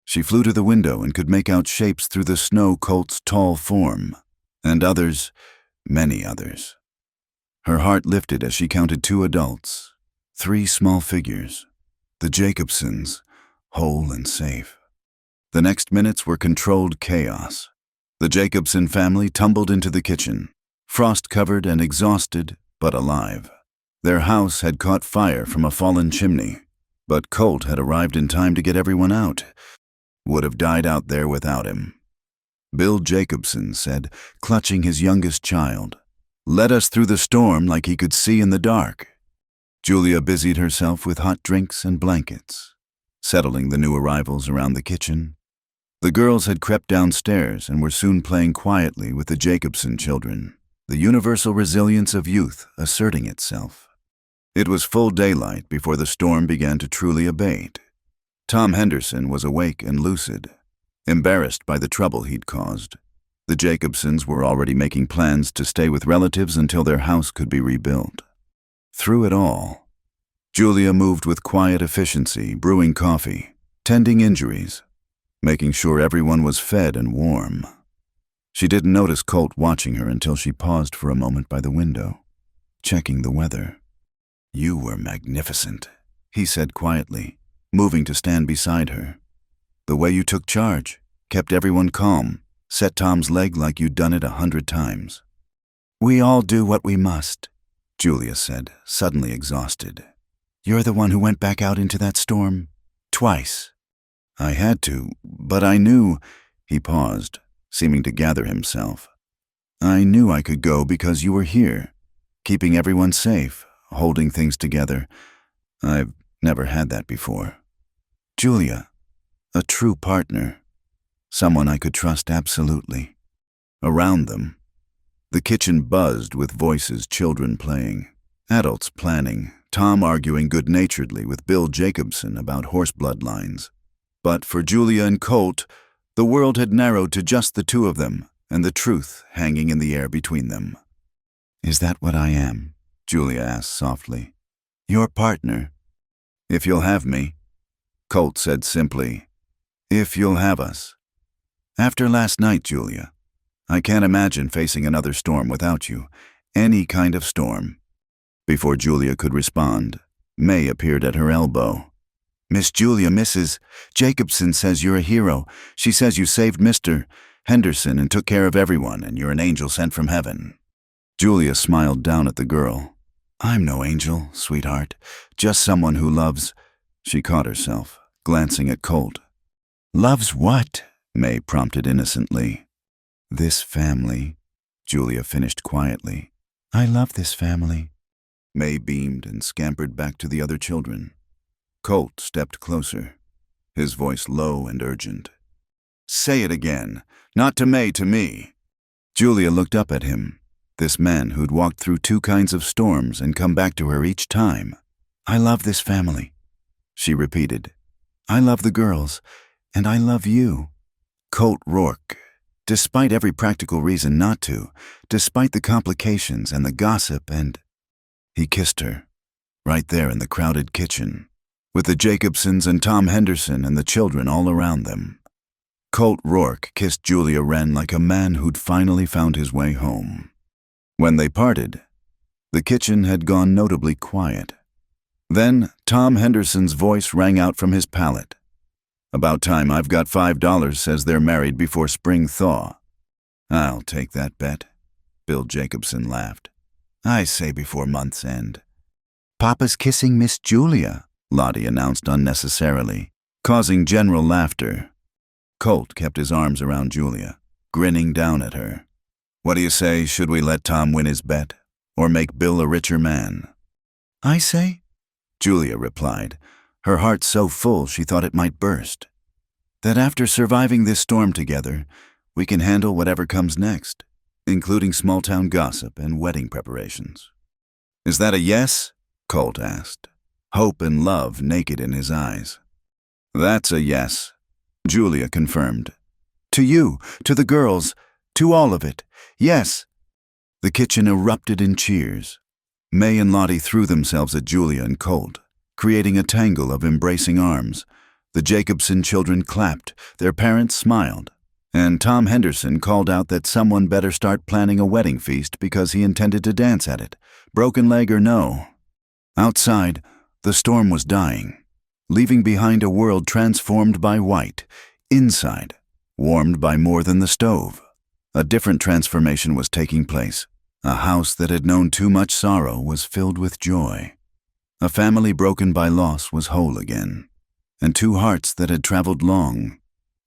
She flew to the window and could make out shapes through the snow Colt's tall form, and others, many others. Her heart lifted as she counted 2 adults, 3 small figures, the Jacobsons, whole and safe. The next minutes were controlled chaos. The Jacobson family tumbled into the kitchen, frost-covered and exhausted, but alive. Their house had caught fire from a fallen chimney, but Colt had arrived in time to get everyone out. Would have died out there without him. Bill Jacobson said, clutching his youngest child, led us through the storm like he could see in the dark. Julia busied herself with hot drinks and blankets, settling the new arrivals around the kitchen. The girls had crept downstairs and were soon playing quietly with the Jacobson children, the universal resilience of youth asserting itself. It was full daylight before the storm began to truly abate. Tom Henderson was awake and lucid, embarrassed by the trouble he'd caused. The Jacobsons were already making plans to stay with relatives until their house could be rebuilt. Through it all, Julia moved with quiet efficiency, brewing coffee, tending injuries, making sure everyone was fed and warm. She didn't notice Colt watching her until she paused for a moment by the window, checking the weather. "You were magnificent," he said quietly, moving to stand beside her. "The way you took charge, kept everyone calm, set Tom's leg like you'd done it 100 times. "We all do what we must," Julia said, suddenly exhausted. "You're the one who went back out into that storm, twice." "I had to, but I knew," he paused, seeming to gather himself. "I knew I could go because you were here, keeping everyone safe, holding things together. I've never had that before. Julia, a true partner, someone I could trust absolutely." Around them, the kitchen buzzed with voices, children playing, adults planning, Tom arguing good-naturedly with Bill Jacobson about horse bloodlines. But for Julia and Colt, the world had narrowed to just the 2 of them, and the truth hanging in the air between them. "Is that what I am?" Julia asked softly. "Your partner?" "If you'll have me," Colt said simply. "If you'll have us. After last night, Julia, I can't imagine facing another storm without you, any kind of storm." Before Julia could respond, May appeared at her elbow. "Miss Julia, Mrs. Jacobson says you're a hero. She says you saved Mr. Henderson and took care of everyone, and you're an angel sent from heaven." Julia smiled down at the girl. "I'm no angel, sweetheart. Just someone who loves—" She caught herself, glancing at Colt. "Loves what?" May prompted innocently. "This family," Julia finished quietly. "I love this family." May beamed and scampered back to the other children. Colt stepped closer, his voice low and urgent. "Say it again. Not to May, to me." Julia looked up at him, this man who'd walked through 2 kinds of storms and come back to her each time. "I love this family," she repeated. "I love the girls, and I love you." Colt Rourke, despite every practical reason not to, despite the complications and the gossip and— He kissed her, right there in the crowded kitchen, with the Jacobsons and Tom Henderson and the children all around them. Colt Rourke kissed Julia Wren like a man who'd finally found his way home. When they parted, the kitchen had gone notably quiet. Then Tom Henderson's voice rang out from his pallet. "About time. I've got $5 says they're married before spring thaw." "I'll take that bet," Bill Jacobson laughed. "I say before month's end." "Papa's kissing Miss Julia," Lottie announced unnecessarily, causing general laughter. Colt kept his arms around Julia, grinning down at her. "What do you say, should we let Tom win his bet, or make Bill a richer man?" "I say," Julia replied, her heart so full she thought it might burst, "that after surviving this storm together, we can handle whatever comes next, including small-town gossip and wedding preparations." "Is that a yes?" Colt asked, hope and love naked in his eyes. That's a yes, Julia confirmed. To you, to the girls, to all of it. Yes. The kitchen erupted in cheers. May and Lottie threw themselves at Julia and Colt, creating a tangle of embracing arms. The Jacobson children clapped, their parents smiled, and Tom Henderson called out that someone better start planning a wedding feast because he intended to dance at it, broken leg or no. Outside, the storm was dying, leaving behind a world transformed by white. Inside, warmed by more than the stove. A different transformation was taking place. A house that had known too much sorrow was filled with joy. A family broken by loss was whole again. And two hearts that had traveled long,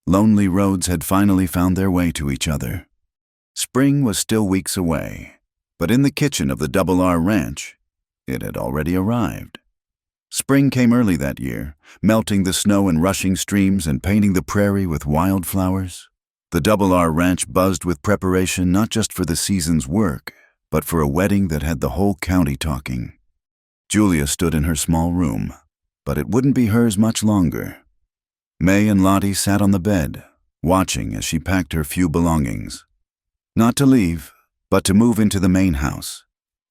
lonely roads had finally found their way to each other. Spring was still weeks away, but in the kitchen of the Double R Ranch, it had already arrived. Spring came early that year, melting the snow and rushing streams and painting the prairie with wildflowers. The Double R Ranch buzzed with preparation not just for the season's work, but for a wedding that had the whole county talking. Julia stood in her small room, but it wouldn't be hers much longer. May and Lottie sat on the bed, watching as she packed her few belongings. Not to leave, but to move into the main house,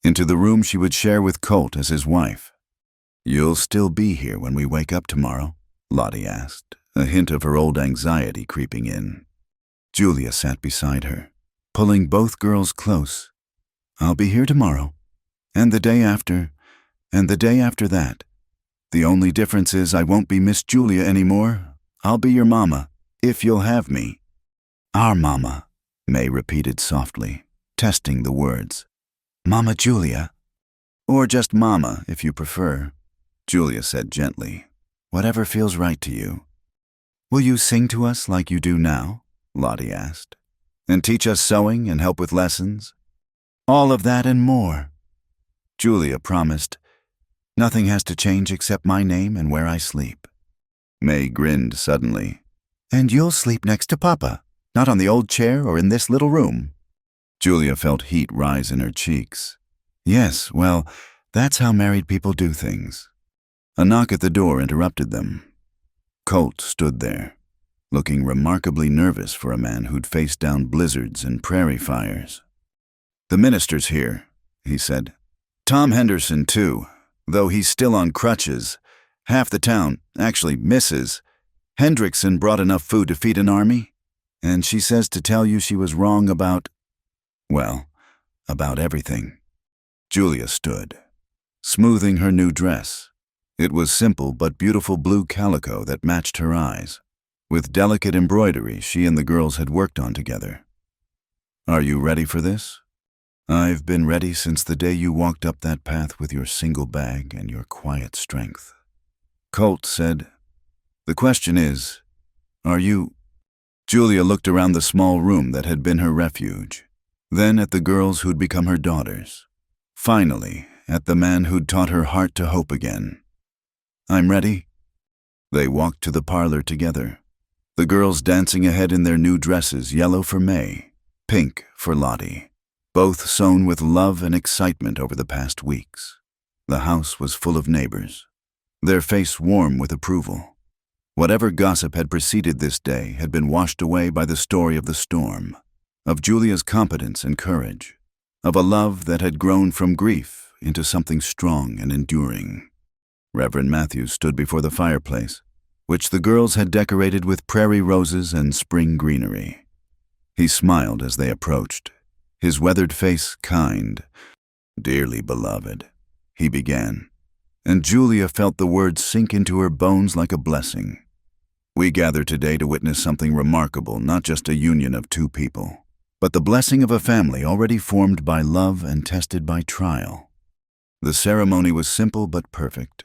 into the room she would share with Colt as his wife. "You'll still be here when we wake up tomorrow?" Lottie asked, a hint of her old anxiety creeping in. Julia sat beside her, pulling both girls close. "I'll be here tomorrow, and the day after, and the day after that. The only difference is I won't be Miss Julia anymore. I'll be your mama, if you'll have me." "Our mama," May repeated softly, testing the words. "Mama Julia." "Or just Mama, if you prefer," Julia said gently. "Whatever feels right to you." "Will you sing to us like you do now?" Lottie asked. "And teach us sewing and help with lessons?" "All of that and more," Julia promised. "Nothing has to change except my name and where I sleep." May grinned suddenly. "And you'll sleep next to Papa, not on the old chair or in this little room." Julia felt heat rise in her cheeks. Yes, well, that's how married people do things. A knock at the door interrupted them. Colt stood there, looking remarkably nervous for a man who'd faced down blizzards and prairie fires. "The minister's here," he said. "Tom Henderson, too, though he's still on crutches. Half the town, actually Mrs. Hendrickson, brought enough food to feed an army, and she says to tell you she was wrong about, well, about everything." Julia stood, smoothing her new dress. It was simple but beautiful blue calico that matched her eyes, with delicate embroidery she and the girls had worked on together. "Are you ready for this?" "I've been ready since the day you walked up that path with your single bag and your quiet strength." Colt said, "The question is, are you—" Julia looked around the small room that had been her refuge, then at the girls who'd become her daughters, finally at the man who'd taught her heart to hope again. "I'm ready." They walked to the parlor together, the girls dancing ahead in their new dresses, yellow for May, pink for Lottie, both sewn with love and excitement over the past weeks. The house was full of neighbors, their face warm with approval. Whatever gossip had preceded this day had been washed away by the story of the storm, of Julia's competence and courage, of a love that had grown from grief into something strong and enduring. Reverend Matthews stood before the fireplace, which the girls had decorated with prairie roses and spring greenery. He smiled as they approached, his weathered face kind. "Dearly beloved," he began, and Julia felt the words sink into her bones like a blessing. "We gather today to witness something remarkable, not just a union of two people, but the blessing of a family already formed by love and tested by trial." The ceremony was simple but perfect.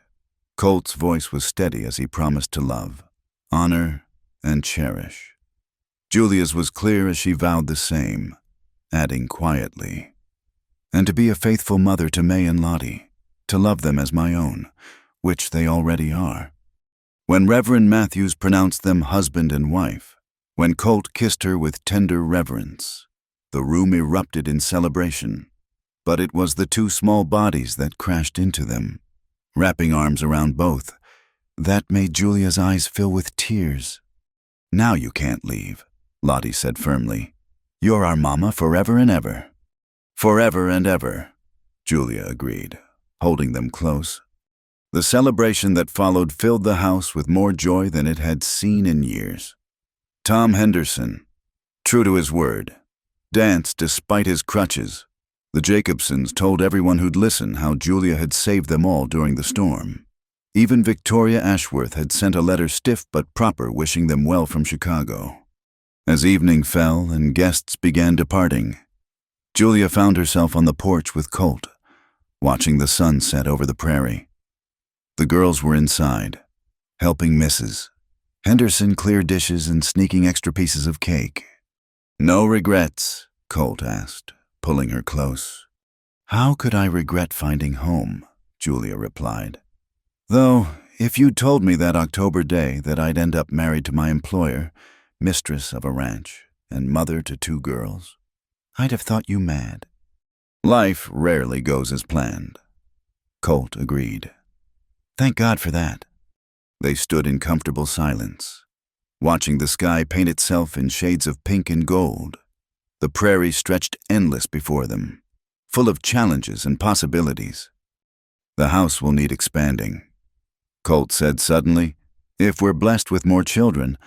Colt's voice was steady as he promised to love, honor, and cherish. Julia's was clear as she vowed the same, adding quietly, "And to be a faithful mother to May and Lottie, to love them as my own, which they already are." When Reverend Matthews pronounced them husband and wife, when Colt kissed her with tender reverence, the room erupted in celebration. But it was the two small bodies that crashed into them, wrapping arms around both, That made Julia's eyes fill with tears. "Now you can't leave," Lottie said firmly. "You're our mama forever and ever." "Forever and ever," Julia agreed, holding them close. The celebration that followed filled the house with more joy than it had seen in years. Tom Henderson, true to his word, danced despite his crutches. The Jacobsons told everyone who'd listen how Julia had saved them all during the storm. Even Victoria Ashworth had sent a letter stiff but proper wishing them well from Chicago. As evening fell and guests began departing, Julia found herself on the porch with Colt, watching the sun set over the prairie. The girls were inside, helping Mrs. Henderson clear dishes and sneaking extra pieces of cake. "No regrets?" Colt asked, pulling her close. "How could I regret finding home?" Julia replied. "Though, if you'd told me that October day that I'd end up married to my employer, mistress of a ranch, and mother to 2 girls, I'd have thought you mad." "Life rarely goes as planned," Colt agreed. "Thank God for that." They stood in comfortable silence, watching the sky paint itself in shades of pink and gold. The prairie stretched endless before them, full of challenges and possibilities. "The house will need expanding," Colt said suddenly. "If we're blessed with more children."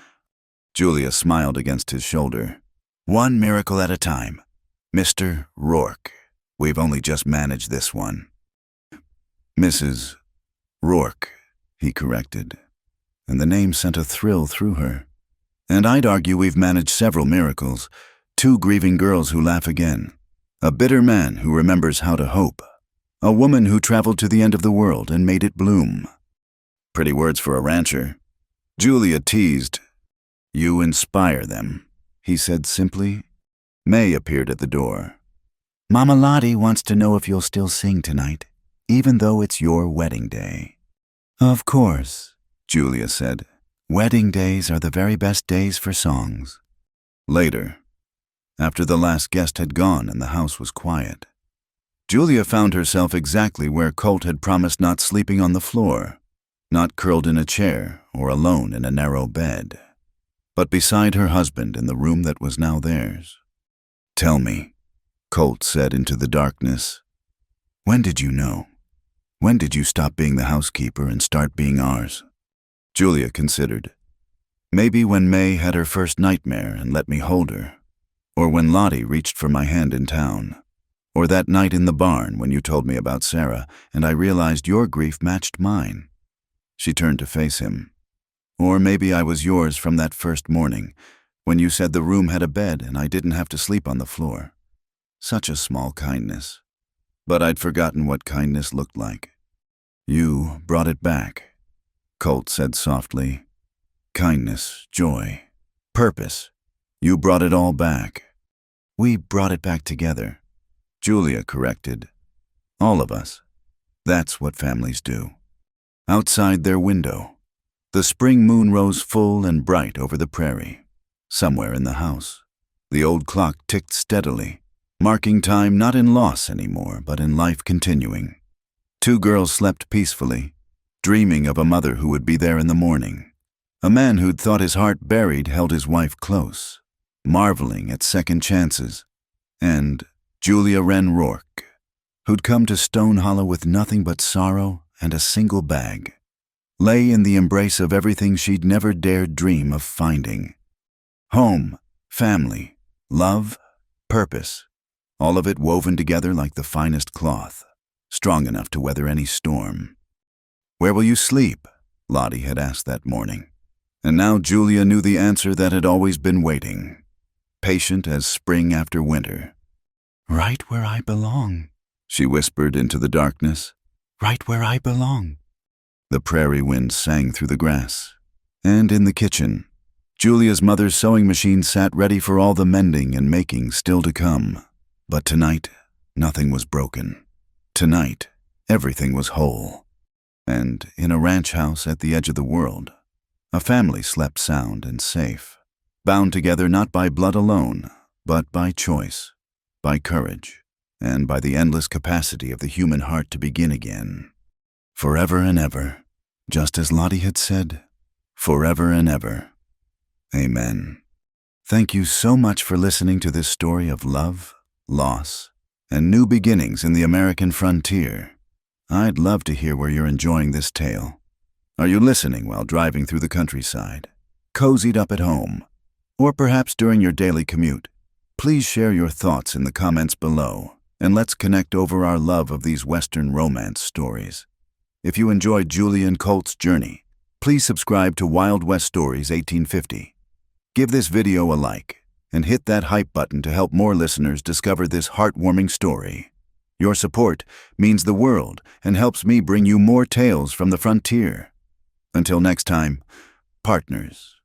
Julia smiled against his shoulder. "One miracle at a time. Mr. Rourke. We've only just managed this one." "Mrs. Rourke," he corrected, and the name sent a thrill through her. "And I'd argue we've managed several miracles. 2 grieving girls who laugh again. A bitter man who remembers how to hope. A woman who traveled to the end of the world and made it bloom." "Pretty words for a rancher." Julia teased. "You inspire them," he said simply. May appeared at the door. "Mama Lottie wants to know if you'll still sing tonight, even though it's your wedding day." "Of course," Julia said. "Wedding days are the very best days for songs." Later, after the last guest had gone and the house was quiet, Julia found herself exactly where Colt had promised, not sleeping on the floor, not curled in a chair or alone in a narrow bed, but beside her husband in the room that was now theirs. "Tell me," Colt said into the darkness, "when did you know? When did you stop being the housekeeper and start being ours?" Julia considered. "Maybe when May had her first nightmare and let me hold her, or when Lottie reached for my hand in town, or that night in the barn when you told me about Sarah and I realized your grief matched mine." She turned to face him. "Or maybe I was yours from that first morning, when you said the room had a bed and I didn't have to sleep on the floor. Such a small kindness. But I'd forgotten what kindness looked like." "You brought it back," Colt said softly. "Kindness, joy, purpose. You brought it all back." "We brought it back together," Julia corrected. "All of us. That's what families do." Outside their window, the spring moon rose full and bright over the prairie. Somewhere in the house, the old clock ticked steadily, marking time not in loss anymore, but in life continuing. 2 girls slept peacefully, dreaming of a mother who would be there in the morning. A man who'd thought his heart buried held his wife close, marveling at second chances. And Julia Wren Rourke, who'd come to Stone Hollow with nothing but sorrow and a single bag, lay in the embrace of everything she'd never dared dream of finding. Home, family, love, purpose, all of it woven together like the finest cloth, strong enough to weather any storm. "Where will you sleep?" Lottie had asked that morning. And now Julia knew the answer that had always been waiting, patient as spring after winter. "Right where I belong," she whispered into the darkness. "Right where I belong." The prairie wind sang through the grass. And in the kitchen, Julia's mother's sewing machine sat ready for all the mending and making still to come. But tonight, nothing was broken. Tonight, everything was whole. And in a ranch house at the edge of the world, a family slept sound and safe, bound together not by blood alone, but by choice, by courage, and by the endless capacity of the human heart to begin again. Forever and ever, just as Lottie had said, forever and ever. Amen. Thank you so much for listening to this story of love, loss, and new beginnings in the American frontier. I'd love to hear where you're enjoying this tale. Are you listening while driving through the countryside, cozied up at home, or perhaps during your daily commute? Please share your thoughts in the comments below, and let's connect over our love of these Western romance stories. If you enjoyed Julie and Colt's journey, please subscribe to Wild West Stories 1850. Give this video a like, and hit that hype button to help more listeners discover this heartwarming story. Your support means the world and helps me bring you more tales from the frontier. Until next time, partners.